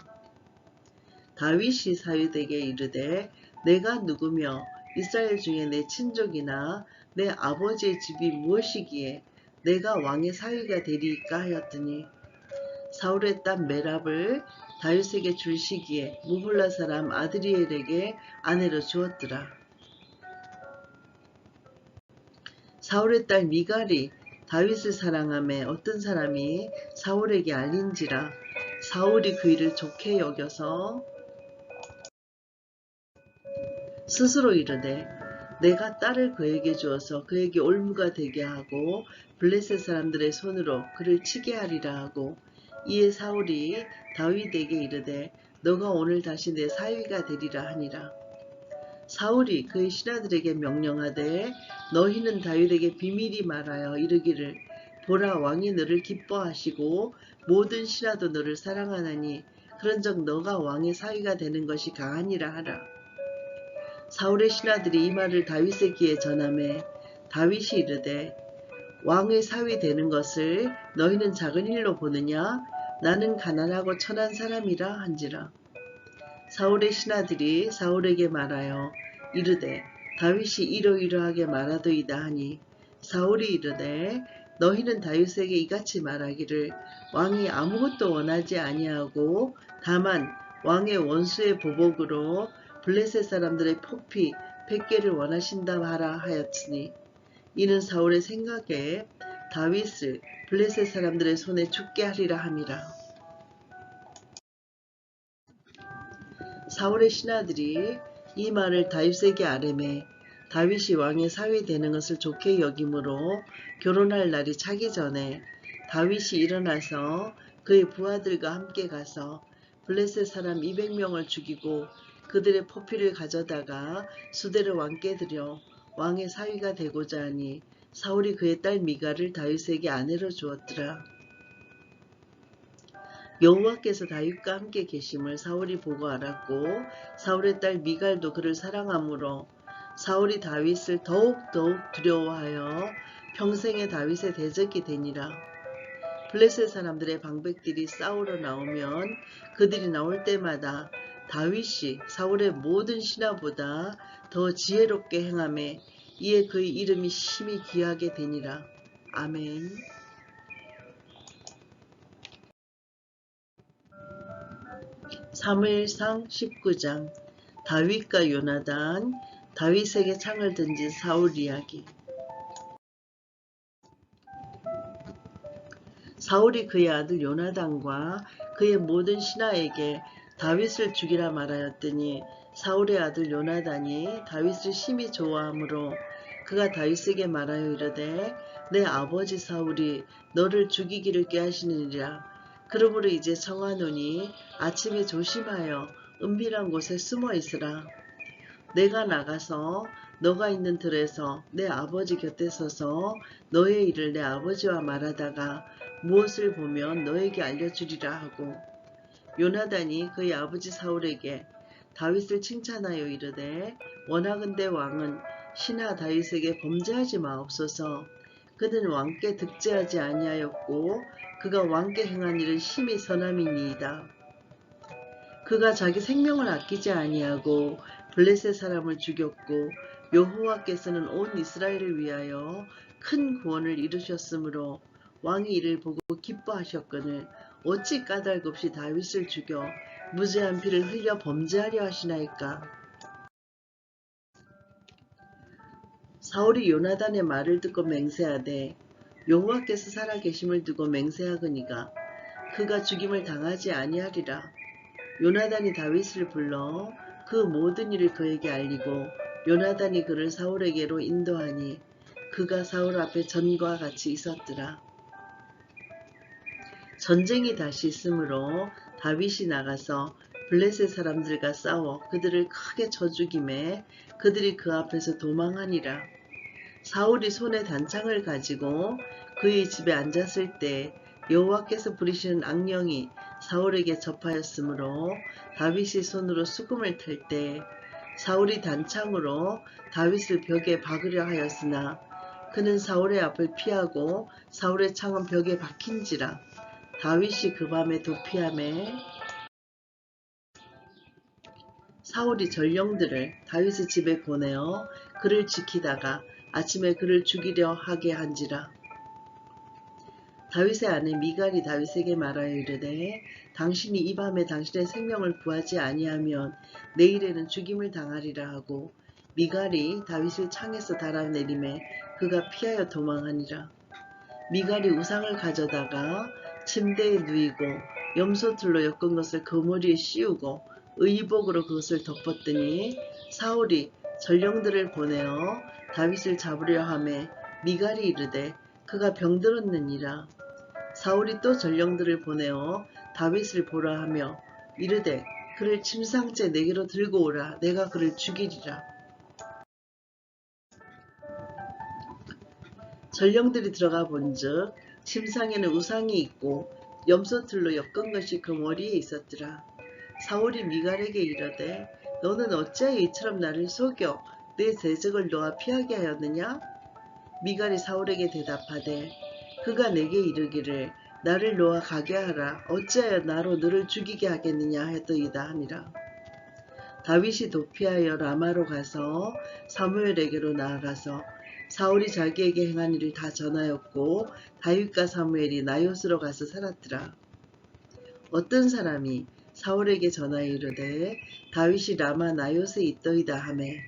다윗이 사위에게 이르되 내가 누구며 이스라엘 중에 내 친족이나 내 아버지의 집이 무엇이기에 내가 왕의 사위가 되리이까 하였더니 사울의 딸 메랍을 다윗에게 줄 시기에 무블라 사람 아드리엘에게 아내로 주었더라. 사울의 딸 미갈이 다윗을 사랑하매 어떤 사람이 사울에게 알린지라 사울이 그 일을 좋게 여겨서 스스로 이르되 내가 딸을 그에게 주어서 그에게 올무가 되게 하고 블레셋 사람들의 손으로 그를 치게 하리라 하고 이에 사울이 다윗에게 이르되 너가 오늘 다시 내 사위가 되리라 하니라. 사울이 그의 신하들에게 명령하되 너희는 다윗에게 비밀히 말하여 이르기를 보라 왕이 너를 기뻐하시고 모든 신하도 너를 사랑하나니 그런즉 너가 왕의 사위가 되는 것이 강하니라 하라. 사울의 신하들이 이 말을 다윗의 귀에 전하매 다윗이 이르되 왕의 사위 되는 것을 너희는 작은 일로 보느냐 나는 가난하고 천한 사람이라 한지라. 사울의 신하들이 사울에게 말하여 이르되 다윗이 이러이러하게 말하더이다 하니 사울이 이르되 너희는 다윗에게 이같이 말하기를 왕이 아무것도 원하지 아니하고 다만 왕의 원수의 보복으로 블레셋 사람들의 포피 100개를 원하신다 하라 하였으니 이는 사울의 생각에 다윗을 블레셋 사람들의 손에 죽게 하리라 함이라. 사울의 신하들이 이 말을 다윗에게 아뢰매 다윗이 왕의 사위 되는 것을 좋게 여김으로 결혼할 날이 차기 전에 다윗이 일어나서 그의 부하들과 함께 가서 블레셋 사람 200명을 죽이고 그들의 포피를 가져다가 수대를 왕께 드려 왕의 사위가 되고자 하니 사울이 그의 딸 미갈을 다윗에게 아내로 주었더라. 여호와께서 다윗과 함께 계심을 사울이 보고 알았고 사울의 딸 미갈도 그를 사랑하므로 사울이 다윗을 더욱 두려워하여 평생에 다윗의 대적이 되니라. 블레셋 사람들의 방백들이 싸우러 나오면 그들이 나올 때마다 다윗이 사울의 모든 신하보다 더 지혜롭게 행하매 이에 그의 이름이 심히 귀하게 되니라. 아멘. 사무엘상 19장 다윗과 요나단 다윗에게 창을 던진 사울 이야기. 사울이 그의 아들 요나단과 그의 모든 신하에게 다윗을 죽이라 말하였더니 사울의 아들 요나단이 다윗을 심히 좋아하므로 그가 다윗에게 말하여 이르되 내 아버지 사울이 너를 죽이기를 꾀하시느니라. 그러므로 이제 청하노니 아침에 조심하여 은밀한 곳에 숨어 있으라. 내가 나가서 너가 있는 들에서 내 아버지 곁에 서서 너의 일을 내 아버지와 말하다가 무엇을 보면 너에게 알려주리라 하고 요나단이 그의 아버지 사울에게 다윗을 칭찬하여 이르되 원하건대 왕은 신하 다윗에게 범죄하지 마옵소서. 그는 왕께 득죄하지 아니하였고 그가 왕께 행한 일은 심히 선함이니이다. 그가 자기 생명을 아끼지 아니하고 블레셋 사람을 죽였고 여호와께서는 온 이스라엘을 위하여 큰 구원을 이루셨으므로 왕이 이를 보고 기뻐하셨거늘 어찌 까닭 없이 다윗을 죽여 무죄한 피를 흘려 범죄하려 하시나이까. 사울이 요나단의 말을 듣고 맹세하되 여호와께서 살아계심을 두고 맹세하거니가 그가 죽임을 당하지 아니하리라. 요나단이 다윗을 불러 그 모든 일을 그에게 알리고 요나단이 그를 사울에게로 인도하니 그가 사울 앞에 전과 같이 있었더라. 전쟁이 다시 있으므로 다윗이 나가서 블레셋 사람들과 싸워 그들을 크게 쳐 죽이매 그들이 그 앞에서 도망하니라. 사울이 손에 단창을 가지고 그의 집에 앉았을 때 여호와께서 부리시는 악령이 사울에게 접하였으므로 다윗이 손으로 수금을 탈 때 사울이 단창으로 다윗을 벽에 박으려 하였으나 그는 사울의 앞을 피하고 사울의 창은 벽에 박힌지라. 다윗이 그 밤에 도피하매 사울이 전령들을 다윗의 집에 보내어 그를 지키다가 아침에 그를 죽이려 하게 한지라. 다윗의 아내 미갈이 다윗에게 말하여 이르되 당신이 이 밤에 당신의 생명을 구하지 아니하면 내일에는 죽임을 당하리라 하고 미갈이 다윗을 창에서 달아내림에 그가 피하여 도망하니라. 미갈이 우상을 가져다가 침대에 누이고 염소틀로 엮은 것을 그 머리에 씌우고 의복으로 그것을 덮었더니 사울이 전령들을 보내어 다윗을 잡으려 하매 미갈이 이르되 그가 병들었느니라. 사울이 또 전령들을 보내어 다윗을 보라 하며 이르되 그를 침상째 내게로 들고 오라. 내가 그를 죽이리라. 전령들이 들어가 본즉 침상에는 우상이 있고 염소틀로 엮은 것이 그 머리에 있었더라. 사울이 미갈에게 이르되 너는 어찌하여 이처럼 나를 속여 내 대적을 놓아 피하게 하였느냐? 미갈이 사울에게 대답하되 그가 내게 이르기를 나를 놓아 가게 하라. 어찌하여 나로 너를 죽이게 하겠느냐 하더이다 하니라. 다윗이 도피하여 라마로 가서 사무엘에게로 나아가서 사울이 자기에게 행한 일을 다 전하였고 다윗과 사무엘이 나요스로 가서 살았더라. 어떤 사람이 사울에게 전하여 이르되 다윗이 라마 나요스에 있더이다 하매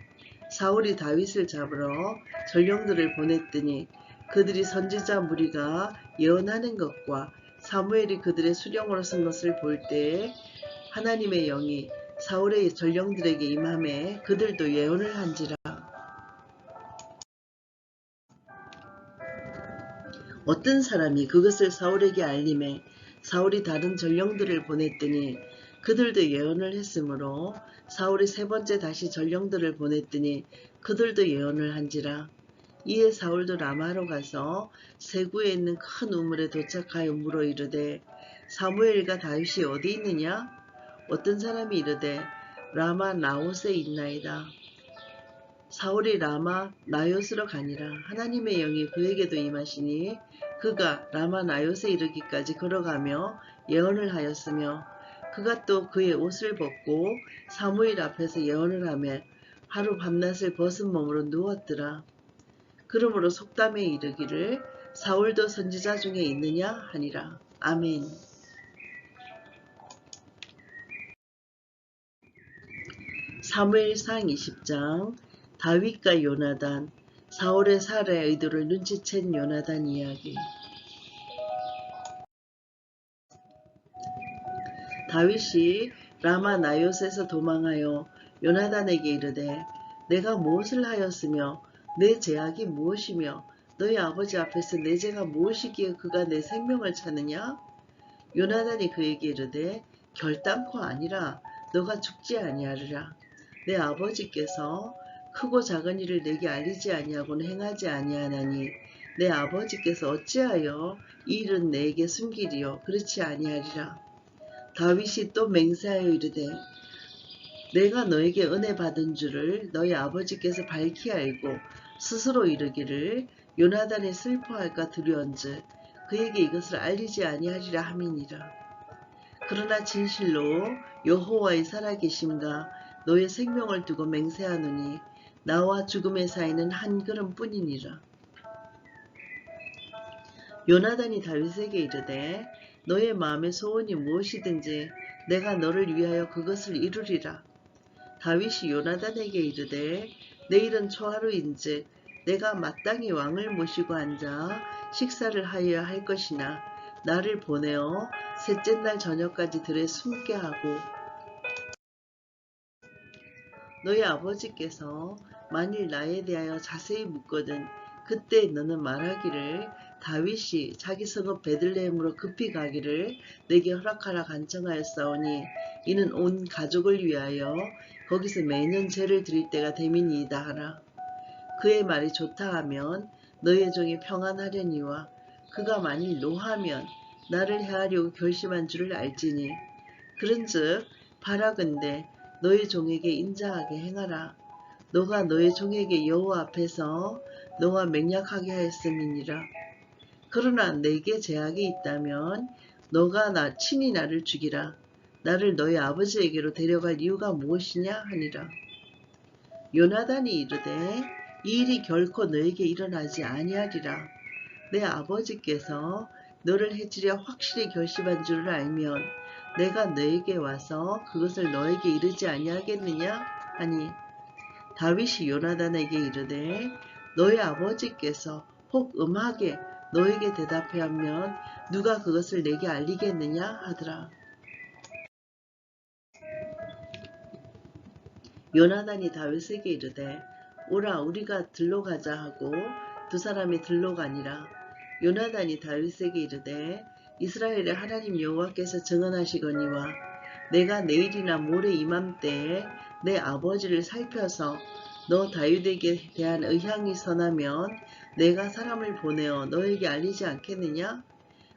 사울이 다윗을 잡으러 전령들을 보냈더니 그들이 선지자 무리가 예언하는 것과 사무엘이 그들의 수령으로 쓴 것을 볼 때에 하나님의 영이 사울의 전령들에게 임하매 그들도 예언을 한지라. 어떤 사람이 그것을 사울에게 알림해 사울이 다른 전령들을 보냈더니 그들도 예언을 했으므로 사울이 세 번째 다시 전령들을 보냈더니 그들도 예언을 한지라. 이에 사울도 라마로 가서 세구에 있는 큰 우물에 도착하여 물어 이르되 사무엘과 다윗이 어디 있느냐? 어떤 사람이 이르되 라마 나옷에 있나이다. 사울이 라마 나요스로 가니라. 하나님의 영이 그에게도 임하시니 그가 라마 나요스에 이르기까지 걸어가며 예언을 하였으며 그가 또 그의 옷을 벗고 사무엘 앞에서 예언을 하며 하루 밤낮을 벗은 몸으로 누웠더라. 그러므로 속담에 이르기를 사울도 선지자 중에 있느냐 하니라. 아멘. 사무엘상 20장 다윗과 요나단, 사울의 살해 의도를 눈치챈 요나단 이야기. 다윗이 라마 나요스에서 도망하여 요나단에게 이르되 내가 무엇을 하였으며 내 죄악이 무엇이며 너희 아버지 앞에서 내 죄가 무엇이기에 그가 내 생명을 찾느냐? 요나단이 그에게 이르되 결단코 아니라 너가 죽지 아니하리라. 내 아버지께서 크고 작은 일을 내게 알리지 아니하고는 행하지 아니하나니 내 아버지께서 어찌하여 이 일은 내게 숨기리요? 그렇지 아니하리라. 다윗이 또 맹세하여 이르되 내가 너에게 은혜 받은 줄을 너희 아버지께서 밝히 알고 스스로 이르기를 요나단이 슬퍼할까 두려운즉 그에게 이것을 알리지 아니하리라 함이니라. 그러나 진실로 여호와의 살아계심과 너의 생명을 두고 맹세하노니 나와 죽음의 사이는 한 걸음뿐이니라. 요나단이 다윗에게 이르되 너의 마음의 소원이 무엇이든지 내가 너를 위하여 그것을 이루리라. 다윗이 요나단에게 이르되 내일은 초하루인즉 내가 마땅히 왕을 모시고 앉아 식사를 하여야 할 것이나 나를 보내어 셋째 날 저녁까지 들에 숨게 하고 너희 아버지께서 만일 나에 대하여 자세히 묻거든 그때 너는 말하기를 다윗이 자기 성읍 베들레헴으로 급히 가기를 내게 허락하라 간청하였사오니 이는 온 가족을 위하여 거기서 매년 제를 드릴 때가 됨이니이다 하라. 그의 말이 좋다 하면 너의 종이 평안하려니와 그가 만일 노하면 나를 해하려고 결심한 줄을 알지니 그런즉 바라건대 너의 종에게 인자하게 행하라. 너가 너의 종에게 여호와 앞에서 너와 맹약하게 하였음이니라. 그러나 내게 제약이 있다면 너가 친히 나를 죽이라. 나를 너의 아버지에게로 데려갈 이유가 무엇이냐 하니라. 요나단이 이르되 이 일이 결코 너에게 일어나지 아니하리라. 내 아버지께서 너를 해치려 확실히 결심한 줄을 알면 내가 너에게 와서 그것을 너에게 이르지 아니하겠느냐 하니 다윗이 요나단에게 이르되 너의 아버지께서 혹 음하게 너에게 대답하면 누가 그것을 내게 알리겠느냐 하더라. 요나단이 다윗에게 이르되 오라 우리가 들로 가자 하고 두 사람이 들로 가니라. 요나단이 다윗에게 이르되 이스라엘의 하나님 여호와께서 증언하시거니와 내가 내일이나 모레 이맘때에 내 아버지를 살펴서 너 다윗에게 대한 의향이 선하면 내가 사람을 보내어 너에게 알리지 않겠느냐?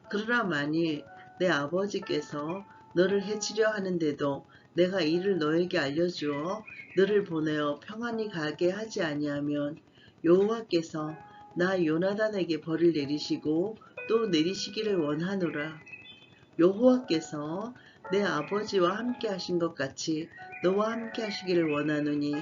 그러나 만일 내 아버지께서 너를 해치려 하는데도 내가 이를 너에게 알려주어 너를 보내어 평안히 가게 하지 아니하면 여호와께서 나 요나단에게 벌을 내리시고 또 내리시기를 원하노라. 여호와께서 내 아버지와 함께 하신 것 같이 너와 함께 하시기를 원하노니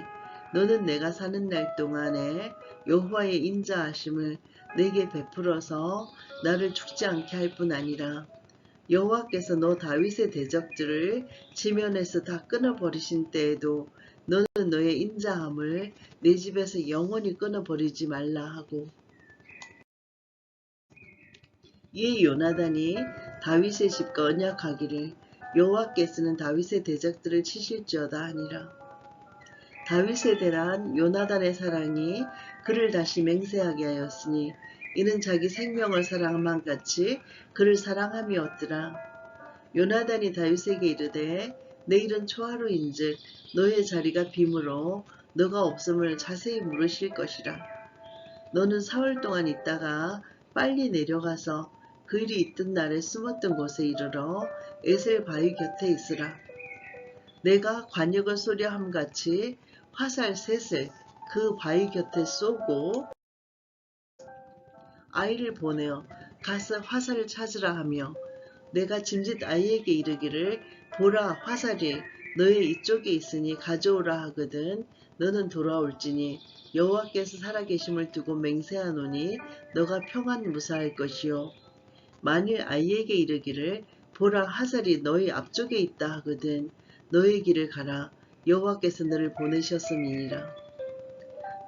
너는 내가 사는 날 동안에 여호와의 인자하심을 내게 베풀어서 나를 죽지 않게 할 뿐 아니라 여호와께서 너 다윗의 대적들을 지면에서 다 끊어버리신 때에도 너는 너의 인자함을 내 집에서 영원히 끊어버리지 말라 하고 이에 요나단이 다윗의 집과 언약하기를 여호와께서는 다윗의 대적들을 치실지어다 하니라. 다윗에 대한 요나단의 사랑이 그를 다시 맹세하게 하였으니 이는 자기 생명을 사랑함과 같이 그를 사랑함이었더라. 요나단이 다윗에게 이르되 내일은 초하루인즉 너의 자리가 빔으로 너가 없음을 자세히 물으실 것이라. 너는 사흘 동안 있다가 빨리 내려가서 그 일이 있던 날에 숨었던 곳에 이르러 에셀 바위 곁에 있으라. 내가 관역을 쏘려 함같이 화살 셋을 그 바위 곁에 쏘고 아이를 보내어 가서 화살을 찾으라 하며 내가 짐짓 아이에게 이르기를 보라 화살이 너의 이쪽에 있으니 가져오라 하거든 너는 돌아올지니 여호와께서 살아계심을 두고 맹세하노니 너가 평안 무사할 것이요 만일 아이에게 이르기를 보라 화살이 너의 앞쪽에 있다 하거든 너의 길을 가라 여호와께서 너를 보내셨음이니라.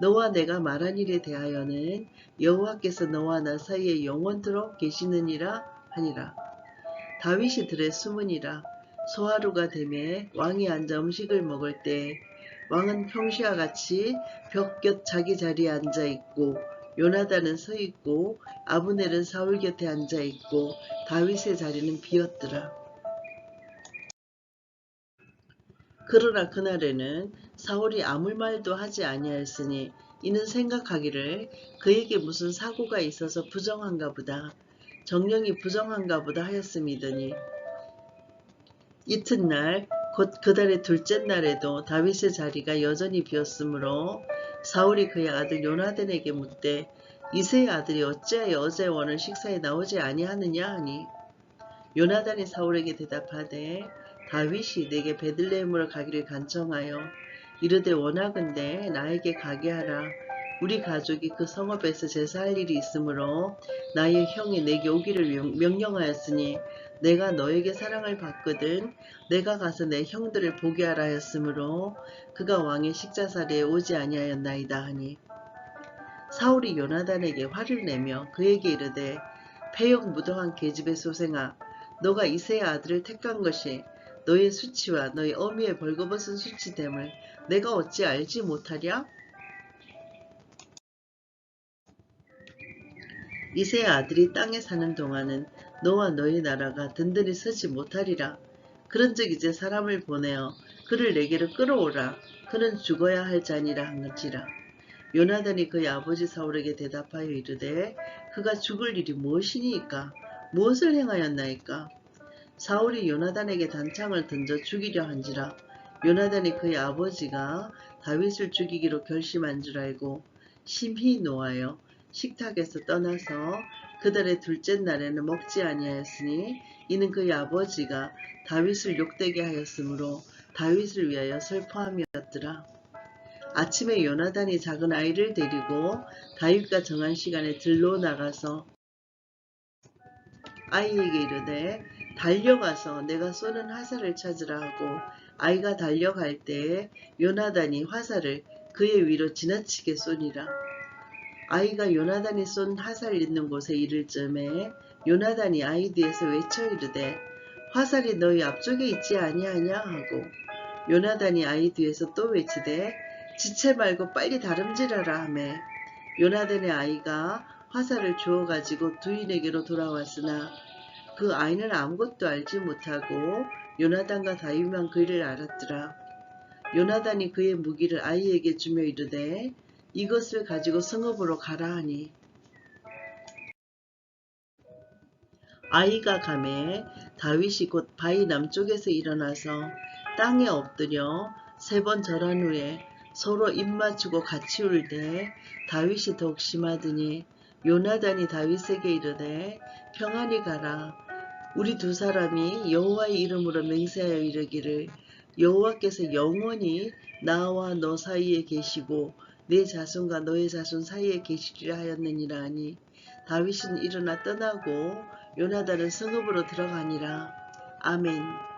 너와 내가 말한 일에 대하여는 여호와께서 너와 나 사이에 영원토록 계시느니라 하니라. 다윗이 들에 숨으니라. 소하루가 되매 왕이 앉아 음식을 먹을 때 왕은 평시와 같이 벽 곁 자기 자리에 앉아 있고 요나단은 서 있고 아브넬은 사울 곁에 앉아 있고 다윗의 자리는 비었더라. 그러나 그날에는 사울이 아무 말도 하지 아니하였으니 이는 생각하기를 그에게 무슨 사고가 있어서 부정한가 보다 정령이 부정한가 보다 하였음이더니 이튿날 곧 그 달의 둘째 날에도 다윗의 자리가 여전히 비었으므로 사울이 그의 아들 요나단에게 묻되 이새의 아들이 어찌하여 어제 원을 식사에 나오지 아니하느냐 하니 요나단이 사울에게 대답하되 다윗이 내게 베들레헴으로 가기를 간청하여 이르되 원하건대 나에게 가게 하라. 우리 가족이 그 성읍에서 제사할 일이 있으므로 나의 형이 내게 오기를 명령하였으니 내가 너에게 사랑을 받거든 내가 가서 내 형들을 보게 하라 하였으므로 그가 왕의 식자사리에 오지 아니하였나이다 하니 사울이 요나단에게 화를 내며 그에게 이르되 패역 무도한 계집의 소생아 너가 이새의 아들을 택한 것이 너의 수치와 너의 어미의 벌거벗은 수치됨을 내가 어찌 알지 못하랴? 이새의 아들이 땅에 사는 동안은 너와 너의 나라가 든든히 서지 못하리라. 그런즉 이제 사람을 보내어 그를 내게로 끌어오라. 그는 죽어야 할 자니라 한지라. 요나단이 그의 아버지 사울에게 대답하여 이르되 그가 죽을 일이 무엇이니까 무엇을 행하였나이까? 사울이 요나단에게 단창을 던져 죽이려 한지라. 요나단이 그의 아버지가 다윗을 죽이기로 결심한 줄 알고 심히 노하여 식탁에서 떠나서 그달의 둘째 날에는 먹지 아니하였으니 이는 그의 아버지가 다윗을 욕되게 하였으므로 다윗을 위하여 슬퍼함이었더라. 아침에 요나단이 작은 아이를 데리고 다윗과 정한 시간에 들로 나가서 아이에게 이르되 달려가서 내가 쏘는 화살을 찾으라 하고 아이가 달려갈 때에 요나단이 화살을 그의 위로 지나치게 쏘니라. 아이가 요나단이 쏜 화살 있는 곳에 이를 쯤에 요나단이 아이 뒤에서 외쳐 이르되 화살이 너희 앞쪽에 있지 아니하냐 하고 요나단이 아이 뒤에서 또 외치되 지체 말고 빨리 다름질하라 하매 요나단의 아이가 화살을 주워 가지고 두인에게로 돌아왔으나 그 아이는 아무것도 알지 못하고 요나단과 다윗만 그 일을 알았더라. 요나단이 그의 무기를 아이에게 주며 이르되 이것을 가지고 성읍으로 가라 하니 아이가 가매 다윗이 곧 바위 남쪽에서 일어나서 땅에 엎드려 3번 절한 후에 서로 입맞추고 같이 울되 다윗이 더욱 심하더니 요나단이 다윗에게 이르되 평안히 가라. 우리 두 사람이 여호와의 이름으로 맹세하여 이르기를 여호와께서 영원히 나와 너 사이에 계시고 내 자손과 너의 자손 사이에 계시리라 하였느니라 하니 다윗은 일어나 떠나고 요나단은 성읍으로 들어가니라. 아멘.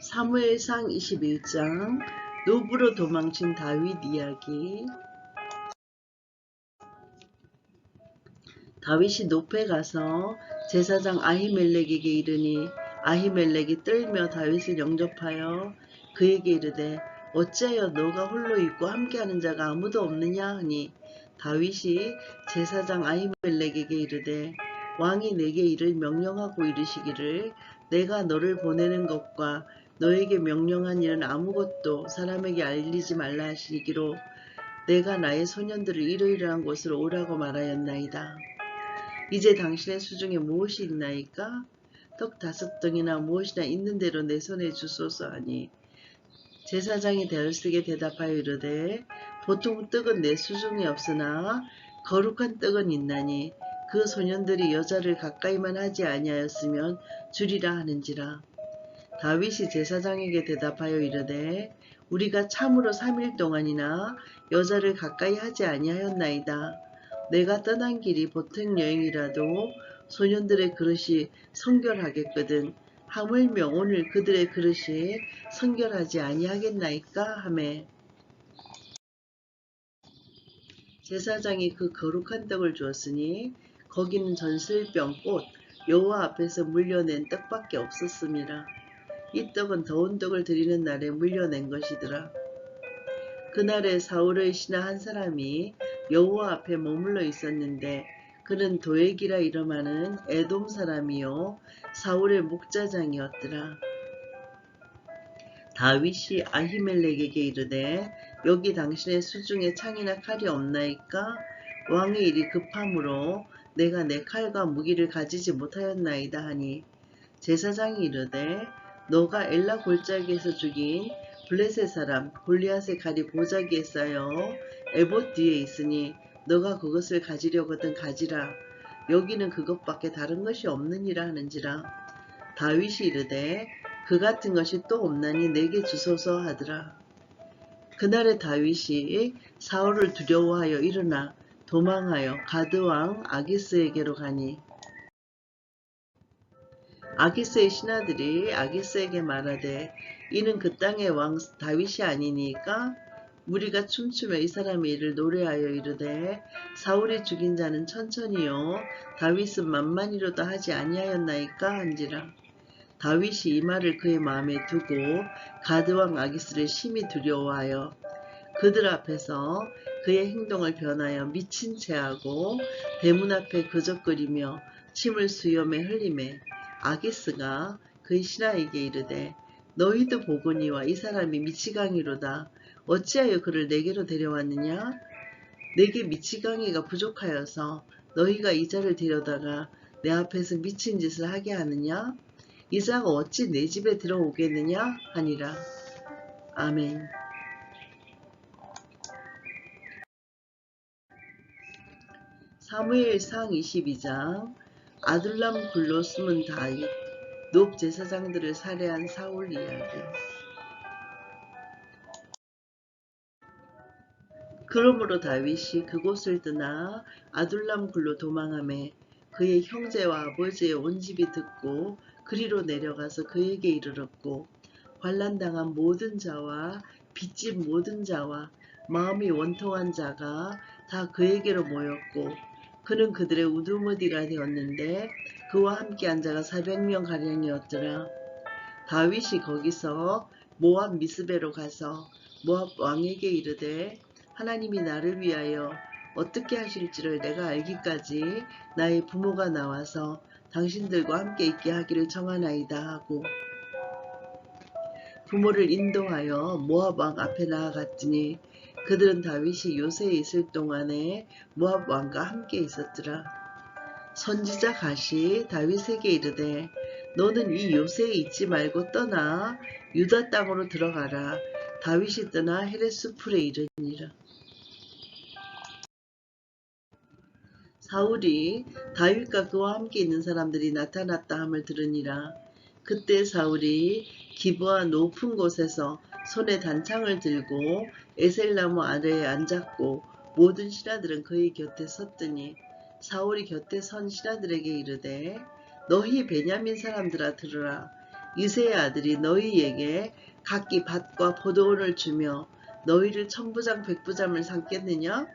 사무엘상 21장 노브로 도망친 다윗 이야기. 다윗이 노페 가서 제사장 아히멜렉에게 이르니 아히멜렉이 떨며 다윗을 영접하여 그에게 이르되 어찌하여 너가 홀로 있고 함께하는 자가 아무도 없느냐 하니 다윗이 제사장 아히멜렉에게 이르되 왕이 내게 이를 명령하고 이르시기를 내가 너를 보내는 것과 너에게 명령한 일은 아무것도 사람에게 알리지 말라 하시기로 내가 나의 소년들을 이러이러한 곳으로 오라고 말하였나이다. 이제 당신의 수중에 무엇이 있나이까? 떡 5덩이나 무엇이나 있는 대로 내 손에 주소서 하니 제사장이 다윗에게 대답하여 이르되 보통 떡은 내 수중에 없으나 거룩한 떡은 있나니 그 소년들이 여자를 가까이만 하지 아니하였으면 주리라 하는지라. 다윗이 제사장에게 대답하여 이르되 우리가 참으로 3일 동안이나 여자를 가까이 하지 아니하였나이다. 내가 떠난 길이 보통 여행이라도 소년들의 그릇이 성결하겠거든 하물며 오늘 그들의 그릇이 성결하지 아니하겠나이까 하매 제사장이 그 거룩한 떡을 주었으니 거기는 전슬병 꽃 여호와 앞에서 물려낸 떡밖에 없었음이라. 이 떡은 더운 떡을 드리는 날에 물려낸 것이더라. 그날에 사울의 신하 한 사람이 여호와 앞에 머물러 있었는데 그는 도액이라 이름하는 에돔 사람이요 사울의 목자장이었더라. 다윗이 아히멜렉에게 이르되 여기 당신의 수중에 창이나 칼이 없나이까? 왕의 일이 급함으로 내가 내 칼과 무기를 가지지 못하였나이다 하니 제사장이 이르되 너가 엘라 골짜기에서 죽인 블레셋 사람 골리앗의 칼이 보자기에 쌓여 에봇 뒤에 있으니 너가 그것을 가지려거든 가지라. 여기는 그것밖에 다른 것이 없느니라 하는지라. 다윗이 이르되 그 같은 것이 또 없나니 내게 주소서 하더라. 그날에 다윗이 사울을 두려워하여 일어나 도망하여 가드왕 아기스에게로 가니 아기스의 신하들이 아기스에게 말하되 이는 그 땅의 왕 다윗이 아니니까 우리가 춤추며 이 사람의 일을 노래하여 이르되 사울이 죽인 자는 천천히요 다윗은 만만히로도 하지 아니하였나이까 한지라. 다윗이 이 말을 그의 마음에 두고 가드왕 아기스를 심히 두려워하여 그들 앞에서 그의 행동을 변하여 미친 채하고 대문 앞에 그적거리며 침을 수염에 흘리매 아기스가 그의 신하에게 이르되 너희도 보거니와 이 사람이 미치광이로다. 어찌하여 그를 내게로 데려왔느냐? 내게 미치광이가 부족하여서 너희가 이 자를 데려다가 내 앞에서 미친 짓을 하게 하느냐? 이 자가 어찌 내 집에 들어오겠느냐? 하니라. 아멘. 사무엘상 22장 아둘람 굴로 숨은 다윗 높 제사장들을 살해한 사울 이야기. 그러므로 다윗이 그곳을 떠나 아둘람 굴로 도망하매 그의 형제와 아버지의 온 집이 듣고 그리로 내려가서 그에게 이르렀고 환난당한 모든 자와 빚진 모든 자와 마음이 원통한 자가 다 그에게로 모였고 그는 그들의 우두머리가 되었는데 그와 함께한 자가 400명가량이었더라. 다윗이 거기서 모압 미스베로 가서 모압 왕에게 이르되 하나님이 나를 위하여 어떻게 하실지를 내가 알기까지 나의 부모가 나와서 당신들과 함께 있게 하기를 청하나이다 하고 부모를 인도하여 모압 왕 앞에 나아갔더니 그들은 다윗이 요새에 있을 동안에 모압 왕과 함께 있었더라. 선지자 갓이 다윗에게 이르되 너는 이 요새에 있지 말고 떠나 유다 땅으로 들어가라. 다윗이 떠나 헤레스 풀에 이르니라. 사울이 다윗과 그와 함께 있는 사람들이 나타났다 함을 들으니라. 그때 사울이 기브아 높은 곳에서 손에 단창을 들고 에셀나무 아래에 앉았고 모든 신하들은 그의 곁에 섰더니 사울이 곁에 선 신하들에게 이르되 너희 베냐민 사람들아 들으라. 이새의 아들이 너희에게 각기 밭과 포도원을 주며 너희를 천부장 백부장을 삼겠느냐?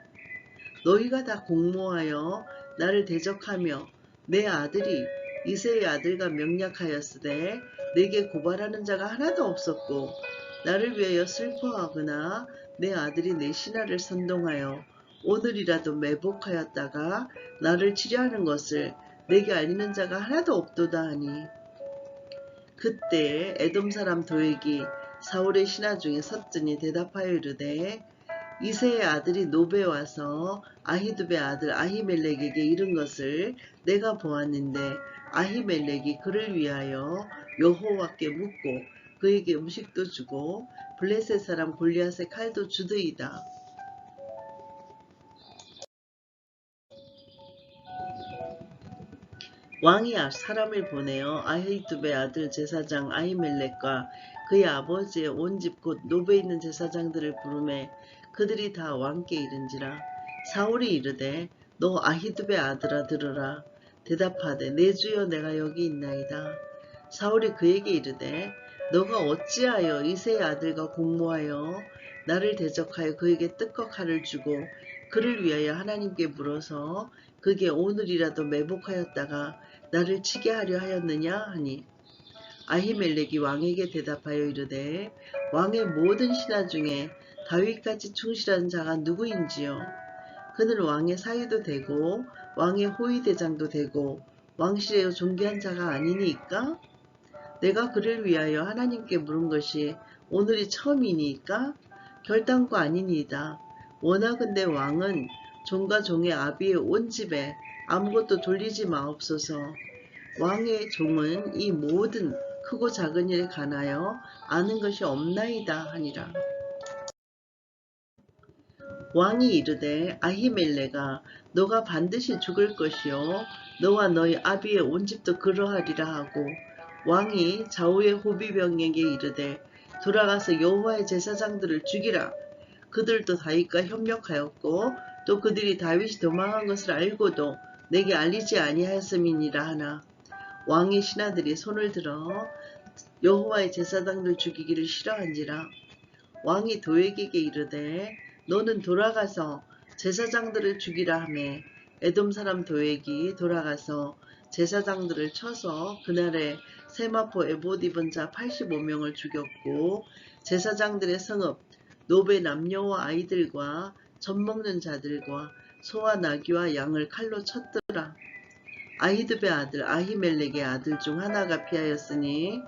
너희가 다 공모하여 나를 대적하며 내 아들이 이새의 아들과 명약하였으되 내게 고발하는 자가 하나도 없었고 나를 위하여 슬퍼하거나 내 아들이 내 신하를 선동하여 오늘이라도 매복하였다가 나를 치려하는 것을 내게 알리는 자가 하나도 없도다 하니 그때 에돔 사람 도액이 사울의 신하 중에 섰더니 대답하여 이르되 이새의 아들이 노베 와서 아히두베 아들 아히멜렉에게 이른 것을 내가 보았는데 아히멜렉이 그를 위하여 여호와께 묻고 그에게 음식도 주고 블레셋 사람 골리앗의 칼도 주더이다. 왕이 사람을 보내어 아히두베 아들 제사장 아히멜렉과 그의 아버지의 온 집 곧 노베에 있는 제사장들을 부르매 그들이 다 왕께 이른지라. 사울이 이르되 너 아히두베 아들아 들으라. 대답하되 내 주여 내가 여기 있나이다. 사울이 그에게 이르되 너가 어찌하여 이새의 아들과 공모하여 나를 대적하여 그에게 뜻과 칼을 주고 그를 위하여 하나님께 물어서 그게 오늘이라도 매복하였다가 나를 치게 하려 하였느냐 하니 아히멜렉이 왕에게 대답하여 이르되 왕의 모든 신하 중에 다윗같이 충실한 자가 누구인지요? 그는 왕의 사위도 되고 왕의 호위대장도 되고 왕실에 존귀한 자가 아니니까? 내가 그를 위하여 하나님께 물은 것이 오늘이 처음이니까? 결단코 아니니이다. 원하건대 왕은 종과 종의 아비의 온 집에 아무것도 돌리지 마옵소서. 왕의 종은 이 모든 크고 작은 일에 관하여 아는 것이 없나이다 하니라. 왕이 이르되 아히멜레가 너가 반드시 죽을 것이요 너와 너희 아비의 온 집도 그러하리라 하고 왕이 좌우의 호비병에게 이르되 돌아가서 여호와의 제사장들을 죽이라. 그들도 다윗과 협력하였고 또 그들이 다윗이 도망한 것을 알고도 내게 알리지 아니하였음이니라 하나 왕의 신하들이 손을 들어 여호와의 제사장들 죽이기를 싫어한지라. 왕이 도액에게 이르되 너는 돌아가서 제사장들을 죽이라 하매 에돔 사람 도액이 돌아가서 제사장들을 쳐서 그날에 세마포 에봇 입은 자 85명을 죽였고 제사장들의 성읍 노베 남녀와 아이들과 젖먹는 자들과 소와 나귀와 양을 칼로 쳤더라. 아히두베 아들 아히멜렉의 아들 중 하나가 피하였으니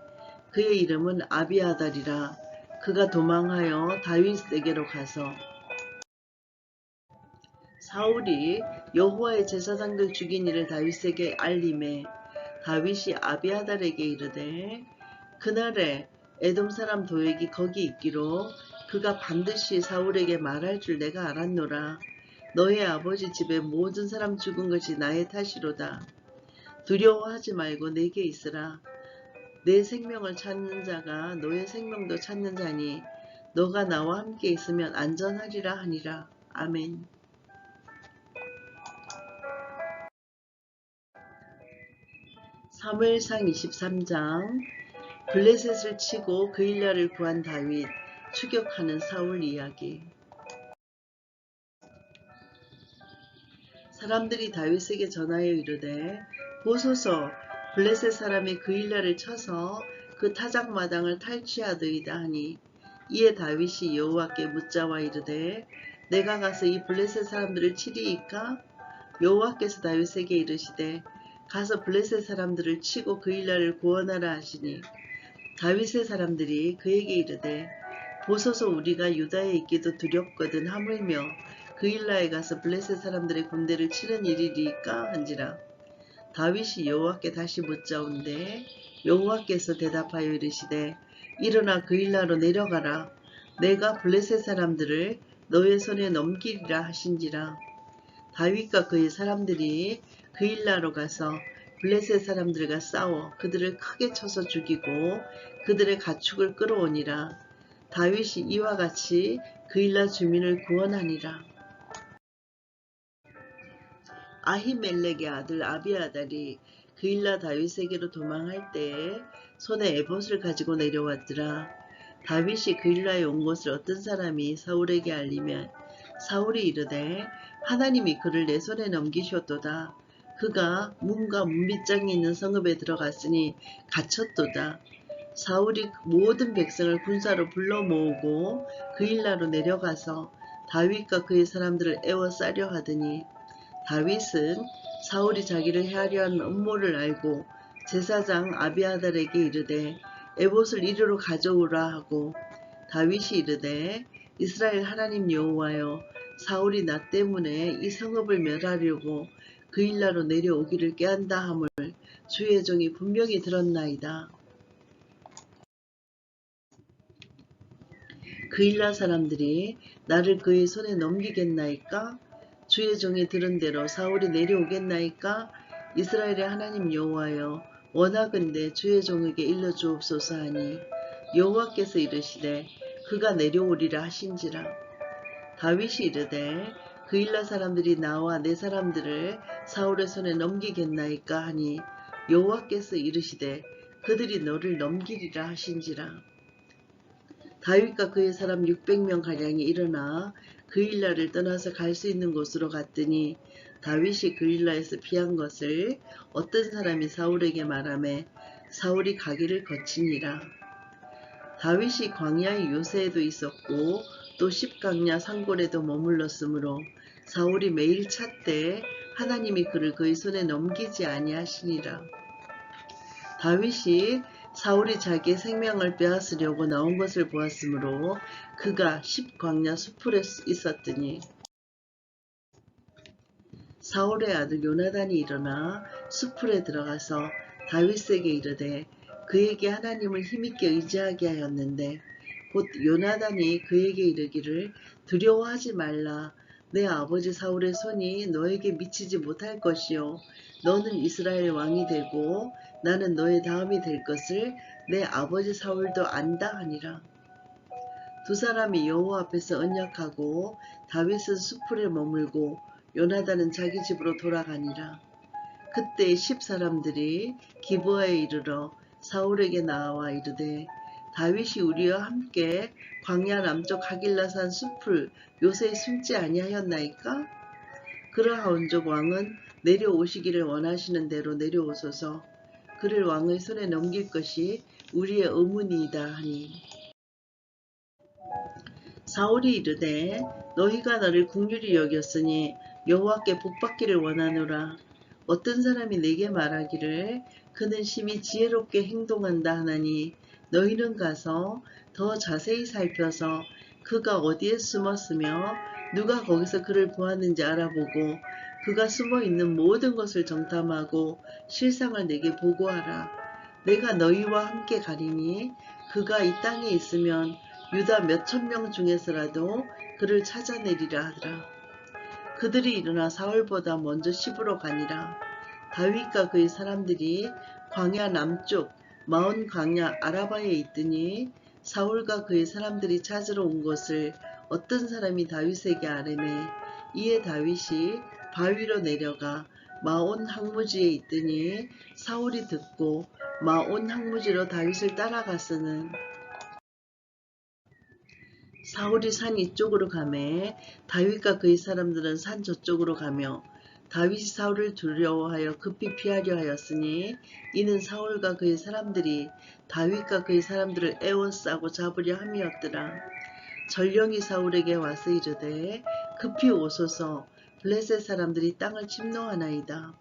그의 이름은 아비아달이라. 그가 도망하여 다윗에게로 가서 사울이 여호와의 제사장들 죽인 일을 다윗에게 알림해 다윗이 아비아달에게 이르되 그날에 에돔 사람 도액이 거기 있기로 그가 반드시 사울에게 말할 줄 내가 알았노라. 너의 아버지 집에 모든 사람 죽은 것이 나의 탓이로다. 두려워하지 말고 내게 있으라. 내 생명을 찾는 자가 너의 생명도 찾는 자니 너가 나와 함께 있으면 안전하리라 하니라. 아멘. 사무엘상 23장 블레셋을 치고 그일라를 구한 다윗 추격하는 사울 이야기. 사람들이 다윗에게 전하여 이르되 보소서 블레셋 사람이 그일라를 쳐서 그 타작마당을 탈취하더이다 하니 이에 다윗이 여호와께 묻자와 이르되 내가 가서 이 블레셋 사람들을 치리이까? 여호와께서 다윗에게 이르시되 가서 블레셋 사람들을 치고 그일라를 구원하라 하시니 다윗의 사람들이 그에게 이르되 보소서 우리가 유다에 있기도 두렵거든 하물며 그일라에 가서 블레셋 사람들의 군대를 치는 일이리까 한지라. 다윗이 여호와께 다시 묻자온데 여호와께서 대답하여 이르시되 일어나 그일라로 내려가라. 내가 블레셋 사람들을 너의 손에 넘기리라 하신지라. 다윗과 그의 사람들이 그일라로 가서 블레셋 사람들과 싸워 그들을 크게 쳐서 죽이고 그들의 가축을 끌어오니라. 다윗이 이와 같이 그일라 주민을 구원하니라. 아히멜렉의 아들 아비아달이 그일라 다윗에게로 도망할 때에 손에 에봇을 가지고 내려왔더라. 다윗이 그일라에 온 것을 어떤 사람이 사울에게 알리면 사울이 이르되 하나님이 그를 내 손에 넘기셨도다. 그가 문과 문빗장이 있는 성읍에 들어갔으니 갇혔도다. 사울이 모든 백성을 군사로 불러 모으고 그일라로 내려가서 다윗과 그의 사람들을 에워싸려 하더니 다윗은 사울이 자기를 해하려 하는 음모를 알고 제사장 아비아달에게 이르되 에봇을 이리로 가져오라 하고 다윗이 이르되 이스라엘 하나님 여호와여 사울이 나 때문에 이 성읍을 멸하려고 그일라로 내려오기를 꾀한다 함을 주의 종이 분명히 들었나이다. 그일라 사람들이 나를 그의 손에 넘기겠나이까? 주의 종이 들은 대로 사울이 내려오겠나이까? 이스라엘의 하나님 여호와여 원하건대 주의 종에게 일러주옵소서 하니 여호와께서 이르시되 그가 내려오리라 하신지라. 다윗이 이르되 그일라 사람들이 나와 내 사람들을 사울의 손에 넘기겠나이까 하니 여호와께서 이르시되 그들이 너를 넘기리라 하신지라. 다윗과 그의 사람 600명가량이 일어나 그일라를 떠나서 갈 수 있는 곳으로 갔더니 다윗이 그일라에서 피한 것을 어떤 사람이 사울에게 말하매 사울이 가기를 거치니라. 다윗이 광야의 요새에도 있었고 또 십강야 산골에도 머물렀으므로 사울이 매일 찾되 하나님이 그를 그의 손에 넘기지 아니하시니라. 다윗이 사울이 자기의 생명을 빼앗으려고 나온 것을 보았으므로 그가 십광야 수풀에 있었더니 사울의 아들 요나단이 일어나 수풀에 들어가서 다윗에게 이르되 그에게 하나님을 힘있게 의지하게 하였는데 곧 요나단이 그에게 이르기를 두려워하지 말라. 내 아버지 사울의 손이 너에게 미치지 못할 것이요 너는 이스라엘 왕이 되고 나는 너의 다음이 될 것을 내 아버지 사울도 안다 하니라. 두 사람이 여호와 앞에서 언약하고 다윗은 수풀에 머물고 요나단은 자기 집으로 돌아가니라. 그때 10사람들이 기브아에 이르러 사울에게 나와 이르되 다윗이 우리와 함께 광야 남쪽 하길라산 숲을 요새에 숨지 아니하였나이까? 그러하온즉 왕은 내려오시기를 원하시는 대로 내려오소서. 그를 왕의 손에 넘길 것이 우리의 의문이이다 하니 사울이 이르되 너희가 나를 긍휼히 여겼으니 여호와께 복받기를 원하노라. 어떤 사람이 내게 말하기를 그는 심히 지혜롭게 행동한다 하나니 너희는 가서 더 자세히 살펴서 그가 어디에 숨었으며 누가 거기서 그를 보았는지 알아보고 그가 숨어있는 모든 것을 정탐하고 실상을 내게 보고하라. 내가 너희와 함께 가리니 그가 이 땅에 있으면 유다 몇천 명 중에서라도 그를 찾아내리라 하더라. 그들이 일어나 사울보다 먼저 시부로 가니라. 다윗과 그의 사람들이 광야 남쪽 마온 광야 아라바에 있더니 사울과 그의 사람들이 찾으러 온 것을 어떤 사람이 다윗에게 아뢰매 이에 다윗이 바위로 내려가 마온 항무지에 있더니 사울이 듣고 마온 항무지로 다윗을 따라갔으는 사울이 산 이쪽으로 가매 다윗과 그의 사람들은 산 저쪽으로 가며 다윗이 사울을 두려워하여 급히 피하려 하였으니 이는 사울과 그의 사람들이 다윗과 그의 사람들을 에워싸고 잡으려 함이었더라. 전령이 사울에게 와서 이르되 급히 오소서 블레셋 사람들이 땅을 침노하나이다.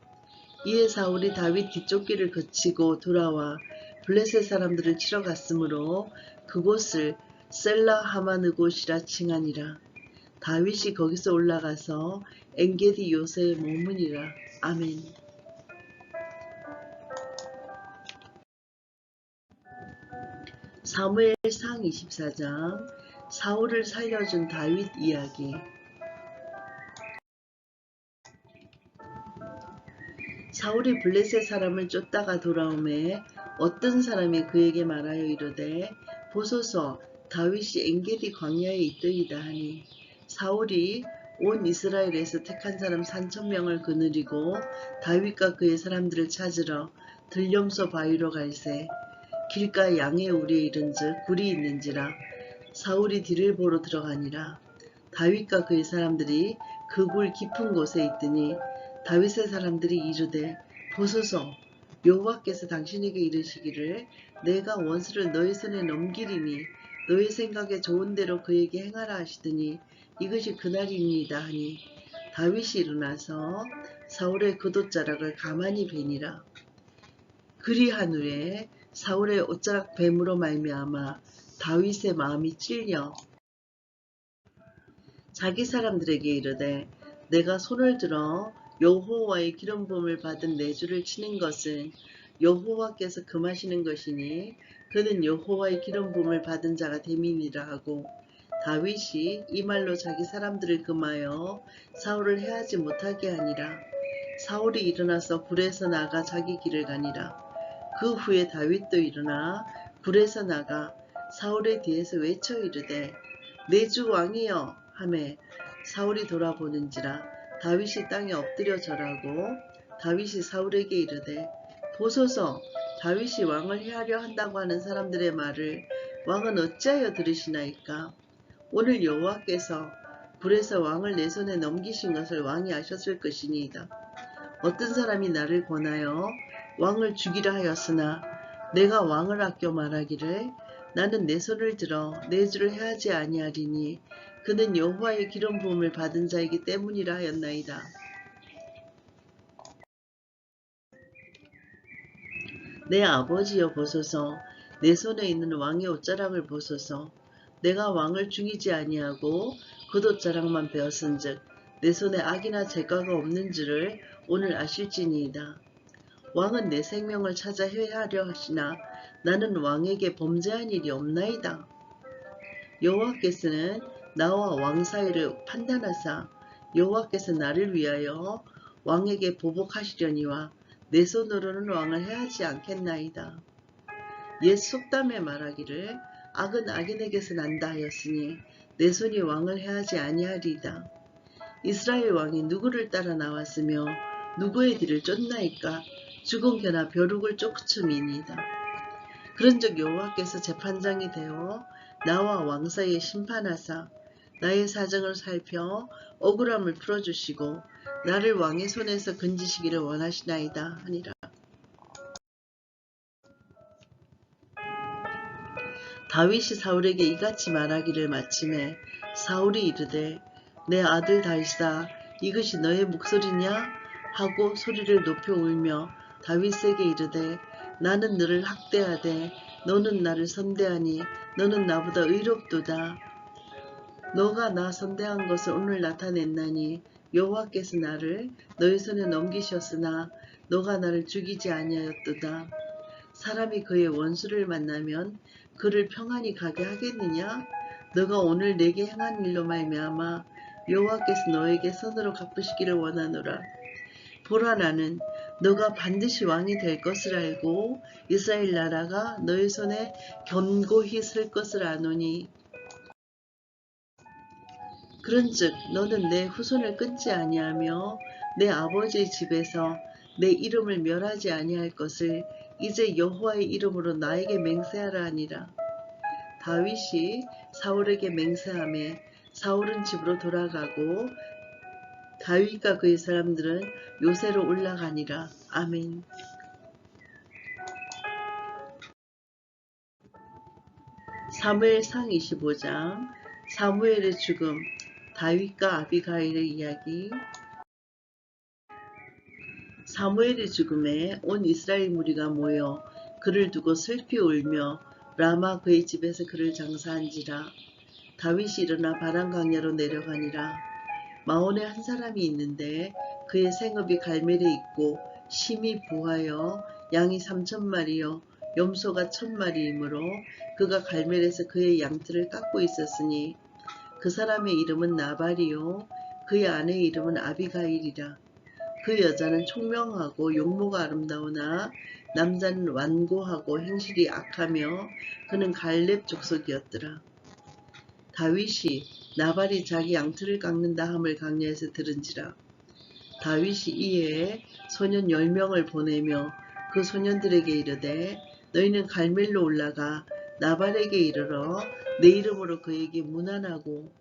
이에 사울이 다윗 뒤쫓기를 거치고 돌아와 블레셋 사람들을 치러 갔으므로 그곳을 셀라 하마느곳이라 칭하니라. 다윗이 거기서 올라가서 엔게디 요새에 머무니라. 아멘. 사무엘상 24장 사울을 살려준 다윗 이야기. 사울이 블레셋 사람을 쫓다가 돌아오매 어떤 사람이 그에게 말하여 이르되 보소서 다윗이 엔게디 광야에 있더이다 하니 사울이 온 이스라엘에서 택한 사람 3,000명을 거느리고 다윗과 그의 사람들을 찾으러 들염소 바위로 갈새 길가 양의 우리에 이른즉 굴이 있는지라. 사울이 뒤를 보러 들어가니라. 다윗과 그의 사람들이 그 굴 깊은 곳에 있더니 다윗의 사람들이 이르되 보소서, 여호와께서 당신에게 이르시기를 내가 원수를 너희 손에 넘기리니 너희 생각에 좋은 대로 그에게 행하라 하시더니 이것이 그날이니이다 하니 다윗이 일어나서 사울의 겉옷자락을 가만히 베니라. 그리한 후에 사울의 옷자락 뱀으로 말미암아 다윗의 마음이 찔려 자기 사람들에게 이르되 내가 손을 들어 여호와의 기름 부음을 받은 내 주를 치는 것은 여호와께서 금하시는 것이니 그는 여호와의 기름 부음을 받은 자가 됨이니라 하고 다윗이 이 말로 자기 사람들을 금하여 사울을 해하지 못하게 하니라. 사울이 일어나서 굴에서 나가 자기 길을 가니라. 그 후에 다윗도 일어나 굴에서 나가 사울의 뒤에서 외쳐 이르되 내 주 왕이여 하매 사울이 돌아보는지라 다윗이 땅에 엎드려 절하고 다윗이 사울에게 이르되 보소서, 다윗이 왕을 해하려 한다고 하는 사람들의 말을 왕은 어찌하여 들으시나이까? 오늘 여호와께서 굴에서 왕을 내 손에 넘기신 것을 왕이 아셨을 것이니이다. 어떤 사람이 나를 권하여 왕을 죽이라 하였으나 내가 왕을 아껴 말하기를 나는 내 손을 들어 내 주를 해하지 아니하리니 그는 여호와의 기름 부음을 받은 자이기 때문이라 하였나이다. 내 아버지여 보소서, 내 손에 있는 왕의 옷자락을 보소서. 내가 왕을 죽이지 아니하고 겉옷자락만 베었은즉 내 손에 악이나 죄가가 없는 줄을 오늘 아실지니이다. 왕은 내 생명을 찾아 해하려 하시나 나는 왕에게 범죄한 일이 없나이다. 여호와께서는 나와 왕 사이를 판단하사 여호와께서 나를 위하여 왕에게 보복하시려니와 내 손으로는 왕을 해하지 않겠나이다. 옛 속담에 말하기를 악은 악인에게서 난다 하였으니 내 손이 왕을 해하지 아니하리이다. 이스라엘 왕이 누구를 따라 나왔으며 누구의 뒤를 쫓나이까? 죽은 개나 벼룩을 쫓음이니이다. 그런즉 여호와께서 재판장이 되어 나와 왕 사이에 심판하사 나의 사정을 살펴 억울함을 풀어주시고 나를 왕의 손에서 건지시기를 원하시나이다 하니라. 다윗이 사울에게 이같이 말하기를 마침에 사울이 이르되 내 아들 다윗아 이것이 너의 목소리냐 하고 소리를 높여 울며 다윗에게 이르되 나는 너를 학대하되 너는 나를 선대하니 너는 나보다 의롭도다. 너가 나 선대한 것을 오늘 나타냈나니 여호와께서 나를 너희 손에 넘기셨으나 너가 나를 죽이지 아니하였도다. 사람이 그의 원수를 만나면 그를 평안히 가게 하겠느냐? 너가 오늘 내게 행한 일로 말미암아 여호와께서 너에게 선으로 갚으시기를 원하노라. 보라 나는 너가 반드시 왕이 될 것을 알고 이스라엘 나라가 너의 손에 견고히 설 것을 아노니 그런즉 너는 내 후손을 끊지 아니하며 내 아버지의 집에서 내 이름을 멸하지 아니할 것을 이제 여호와의 이름으로 나에게 맹세하라 하니라. 다윗이 사울에게 맹세하매 사울은 집으로 돌아가고 다윗과 그의 사람들은 요새로 올라가니라. 아멘. 사무엘상 25장 사무엘의 죽음, 다윗과 아비가일의 이야기. 사무엘의 죽음에 온 이스라엘 무리가 모여 그를 두고 슬피 울며 라마 그의 집에서 그를 장사한지라. 다윗이 일어나 바람 강야로 내려가니라. 마온에 한 사람이 있는데 그의 생업이 갈멜에 있고 심이 부하여 양이 3,000마리요 염소가 1,000마리이므로 그가 갈멜에서 그의 양털을 깎고 있었으니 그 사람의 이름은 나발이요 그의 아내의 이름은 아비가일이라. 그 여자는 총명하고 용모가 아름다우나 남자는 완고하고 행실이 악하며 그는 갈렙 족속이었더라. 다윗이 나발이 자기 양털을 깎는다 함을 강야에서 들은지라. 다윗이 이에 소년 10명을 보내며 그 소년들에게 이르되 너희는 갈멜로 올라가 나발에게 이르러 내 이름으로 그에게 문안하고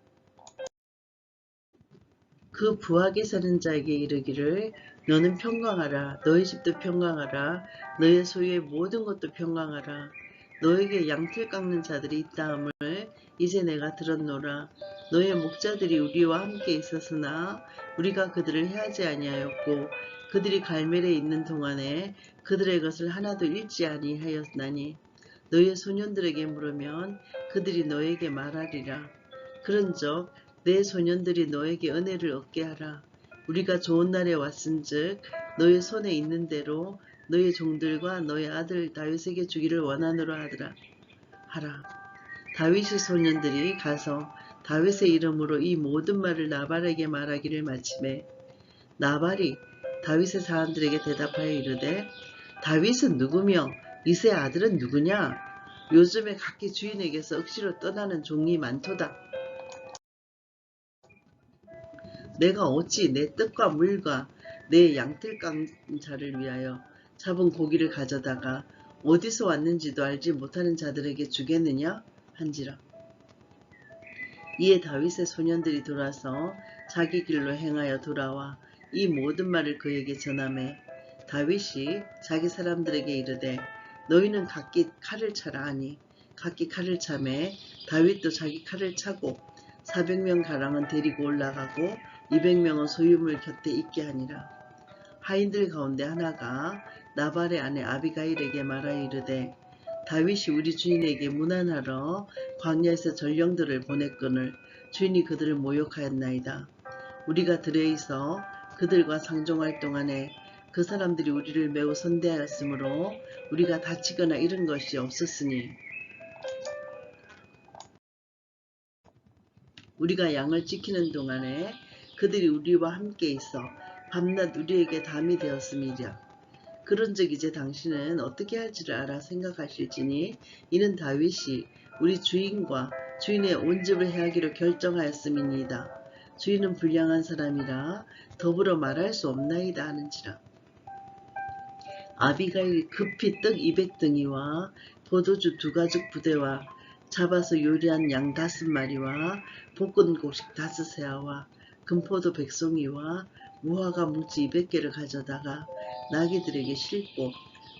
그 부하게 사는 자에게 이르기를 너는 평강하라. 너희 집도 평강하라. 너의 소유의 모든 것도 평강하라. 너에게 양틀 깎는 자들이 있다함을 이제 내가 들었노라. 너의 목자들이 우리와 함께 있었으나 우리가 그들을 해하지 아니하였고 그들이 갈멜에 있는 동안에 그들의 것을 하나도 잃지 아니하였나니 너의 소년들에게 물으면 그들이 너에게 말하리라. 그런즉 내 소년들이 너에게 은혜를 얻게 하라. 우리가 좋은 날에 왔은즉 너의 손에 있는 대로 너의 종들과 너의 아들 다윗에게 주기를 원하노라 하라. 다윗의 소년들이 가서 다윗의 이름으로 이 모든 말을 나발에게 말하기를 마치매 나발이 다윗의 사람들에게 대답하여 이르되 다윗은 누구며 이새의 아들은 누구냐? 요즘에 각기 주인에게서 억지로 떠나는 종이 많도다. 내가 어찌 내 떡과 물과 내 양틀 깐 자를 위하여 잡은 고기를 가져다가 어디서 왔는지도 알지 못하는 자들에게 주겠느냐? 한지라. 이에 다윗의 소년들이 돌아서 자기 길로 행하여 돌아와 이 모든 말을 그에게 전하매 다윗이 자기 사람들에게 이르되 너희는 각기 칼을 차라 하니 각기 칼을 차매 다윗도 자기 칼을 차고 400명 가량은 데리고 올라가고 200명은 소유물 곁에 있게 하니라. 하인들 가운데 하나가 나발의 아내 아비가일에게 말하여 이르되 다윗이 우리 주인에게 문안하러 광야에서 전령들을 보냈거늘 주인이 그들을 모욕하였나이다. 우리가 들에 있어 그들과 상종할 동안에 그 사람들이 우리를 매우 선대하였으므로 우리가 다치거나 잃은 것이 없었으니 우리가 양을 지키는 동안에 그들이 우리와 함께 있어 밤낮 우리에게 담이 되었음이랴. 그런즉 이제 당신은 어떻게 할지를 알아 생각하실지니 이는 다윗이 우리 주인과 주인의 온 집을 해하기로 결정하였음이니이다. 주인은 불량한 사람이라 더불어 말할 수 없나이다 하는지라. 아비가일이 급히 떡 200덩이와 포도주 2가죽 부대와 잡아서 요리한 양 5마리와 볶은 곡식 5세아와 금포도 100송이와 무화과 뭉치 200개를 가져다가 나귀들에게 싣고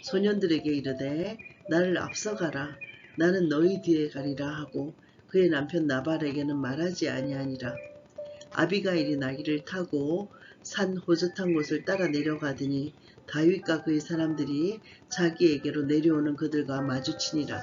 소년들에게 이르되 나를 앞서가라. 나는 너희 뒤에 가리라 하고 그의 남편 나발에게는 말하지 아니하니라. 아비가일이 나귀를 타고 산 호젓한 곳을 따라 내려가더니 다윗과 그의 사람들이 자기에게로 내려오는 그들과 마주치니라.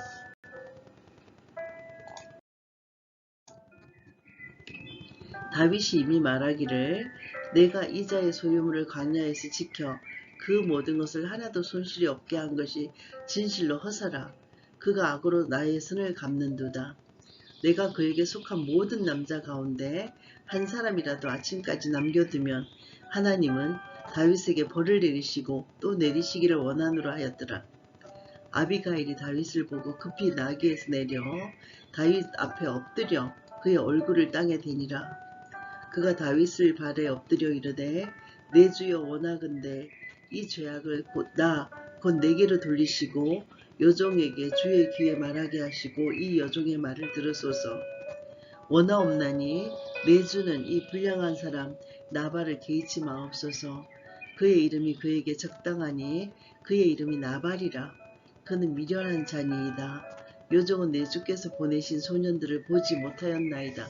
다윗이 이미 말하기를 내가 이자의 소유물을 광야에서 지켜 그 모든 것을 하나도 손실이 없게 한 것이 진실로 허사라. 그가 악으로 나의 선을 갚는도다. 내가 그에게 속한 모든 남자 가운데 한 사람이라도 아침까지 남겨두면 하나님은 다윗에게 벌을 내리시고 또 내리시기를 원하노라 하였더라. 아비가일이 다윗을 보고 급히 나귀에서 내려 다윗 앞에 엎드려 그의 얼굴을 땅에 대니라. 그가 다윗을 발에 엎드려 이르되 내 주여 원하건대 이 죄악을 곧 내게로 돌리시고 여종에게 주의 귀에 말하게 하시고 이 여종의 말을 들으소서. 원하옵나니 내 주는 이 불량한 사람 나발을 개의치 마옵소서. 그의 이름이 그에게 적당하니 그의 이름이 나발이라. 그는 미련한 자니이다. 여종은 내 주께서 보내신 소년들을 보지 못하였나이다.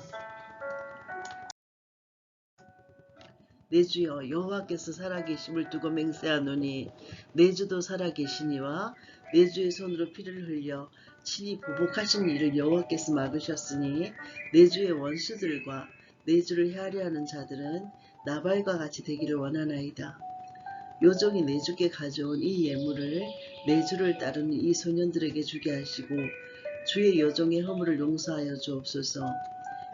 내 주여 여호와께서 살아계심을 두고 맹세하노니 내 주도 살아계시니와 내 주의 손으로 피를 흘려 친히 보복하신 일을 여호와께서 막으셨으니 내 주의 원수들과 내 주를 헤아려 하는 자들은 나발과 같이 되기를 원하나이다. 요종이 내 주께 가져온 이 예물을 내 주를 따르는 이 소년들에게 주게 하시고 주의 여종의 허물을 용서하여 주옵소서.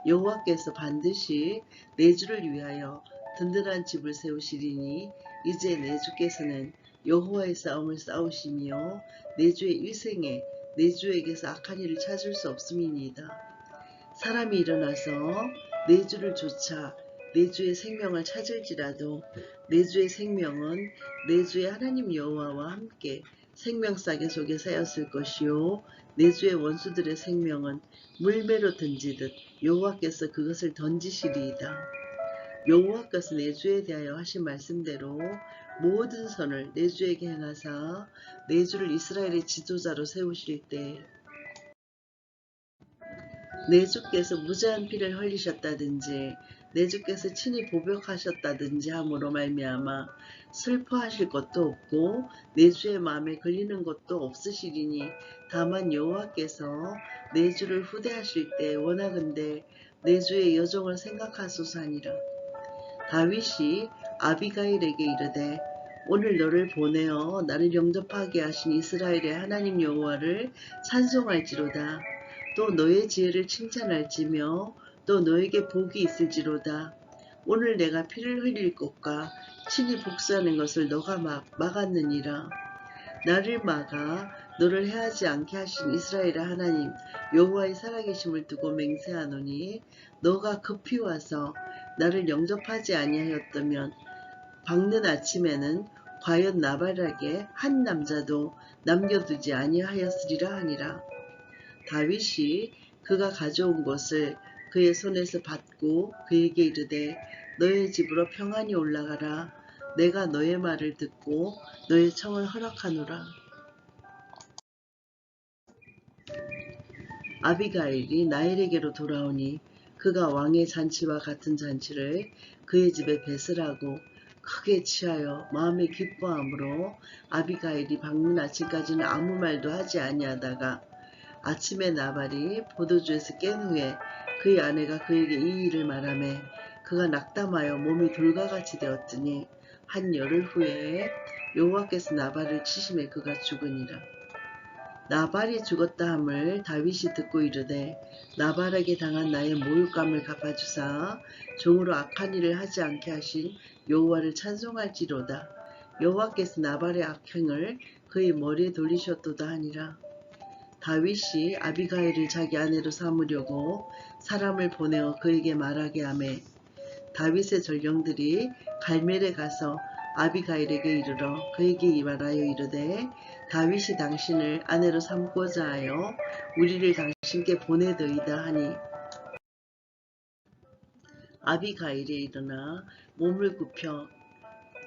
여호와께서 반드시 내 주를 위하여 든든한 집을 세우시리니 이제 내 주께서는 여호와의 싸움을 싸우시며 내 주의 일생에 내 주에게서 악한 일을 찾을 수 없음이니이다. 사람이 일어나서 내 주를 쫓아 내 주의 생명을 찾을지라도 내 주의 생명은 내 주의 하나님 여호와와 함께 생명싸개 속에 새었을 것이요 내 주의 원수들의 생명은 물매로 던지듯 여호와께서 그것을 던지시리이다. 여호와께서 내 주에 대하여 하신 말씀대로 모든 선을 내 주에게 행하사 내 주를 이스라엘의 지도자로 세우실 때 내 주께서 무제한 피를 흘리셨다든지 내 주께서 친히 보복하셨다든지 함으로 말미암아 슬퍼하실 것도 없고 내 주의 마음에 걸리는 것도 없으시리니 다만 여호와께서 내 주를 후대하실 때 원하건대 내 주의 여종을 생각하소서 하니라. 다윗이 아비가일에게 이르되 오늘 너를 보내어 나를 영접하게 하신 이스라엘의 하나님 여호와를 찬송할지로다. 또 너의 지혜를 칭찬할지며 또 너에게 복이 있을지로다. 오늘 내가 피를 흘릴 것과 친히 복수하는 것을 너가 막았느니라. 나를 막아 너를 해하지 않게 하신 이스라엘의 하나님 여호와의 살아계심을 두고 맹세하노니 너가 급히 와서 나를 영접하지 아니하였다면 밝는 아침에는 과연 나발에게 한 남자도 남겨두지 아니하였으리라 하니라. 다윗이 그가 가져온 것을 그의 손에서 받고 그에게 이르되 너의 집으로 평안히 올라가라. 내가 너의 말을 듣고 너의 청을 허락하노라. 아비가일이 나엘에게로 돌아오니 그가 왕의 잔치와 같은 잔치를 그의 집에 베풀하고 크게 취하여 마음에 기뻐함으로 아비가일이 밝는 아침까지는 아무 말도 하지 아니하다가 아침에 나발이 포도주에서 깬 후에 그의 아내가 그에게 이 일을 말하매 그가 낙담하여 몸이 돌과 같이 되었더니 한 열흘 후에 여호와께서 나발을 치심에 그가 죽으니라. 나발이 죽었다 함을 다윗이 듣고 이르되 나발에게 당한 나의 모욕감을 갚아주사 종으로 악한 일을 하지 않게 하신 여호와를 찬송할지로다. 여호와께서 나발의 악행을 그의 머리에 돌리셨도다 하니라. 다윗이 아비가일을 자기 아내로 삼으려고 사람을 보내어 그에게 말하게 하매 다윗의 전령들이 갈멜에 가서 아비가일에게 이르러 그에게 말하여 이르되 다윗이 당신을 아내로 삼고자 하여 우리를 당신께 보내더이다 하니 아비가일이 일어나 몸을 굽혀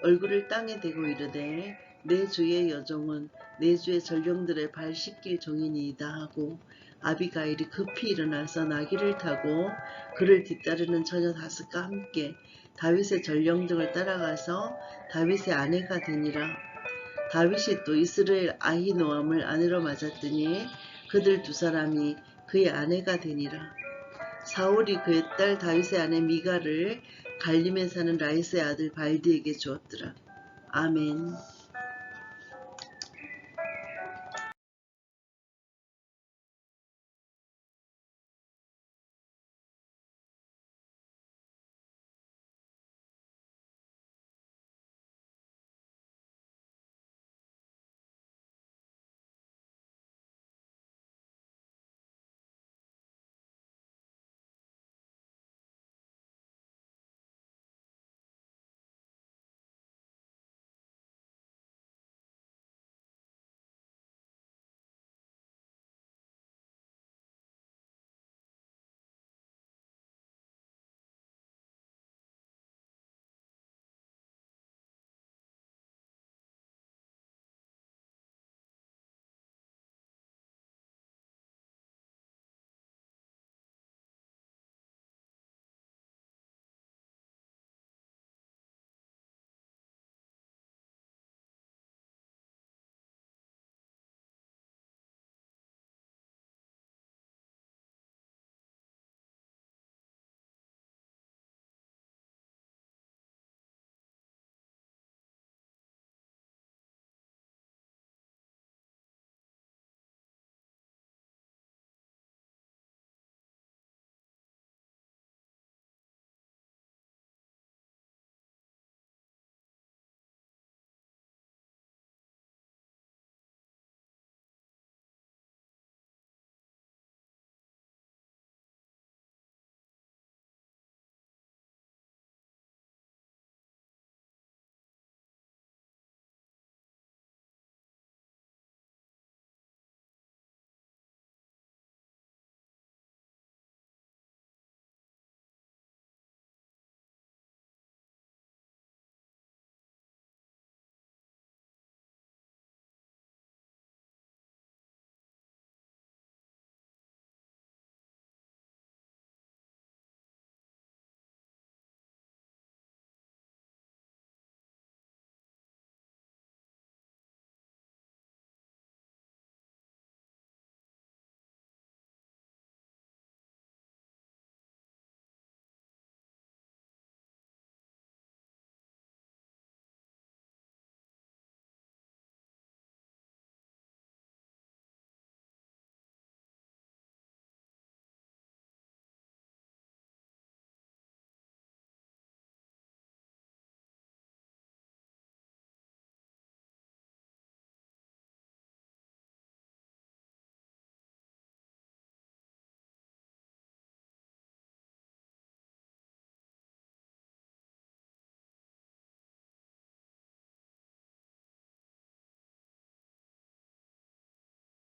얼굴을 땅에 대고 이르되 내 주의 여종은 내 주의 전령들의 발 씻길 종이니이다 하고 아비가일이 급히 일어나서 나귀를 타고 그를 뒤따르는 처녀 다섯과 함께 다윗의 전령들을 따라가서 다윗의 아내가 되니라. 다윗이 또 이스라엘 아히노암을 아내로 맞았더니 그들 두 사람이 그의 아내가 되니라. 사울이 그의 딸 다윗의 아내 미갈을 갈림에 사는 라이스의 아들 발디에게 주었더라. 아멘.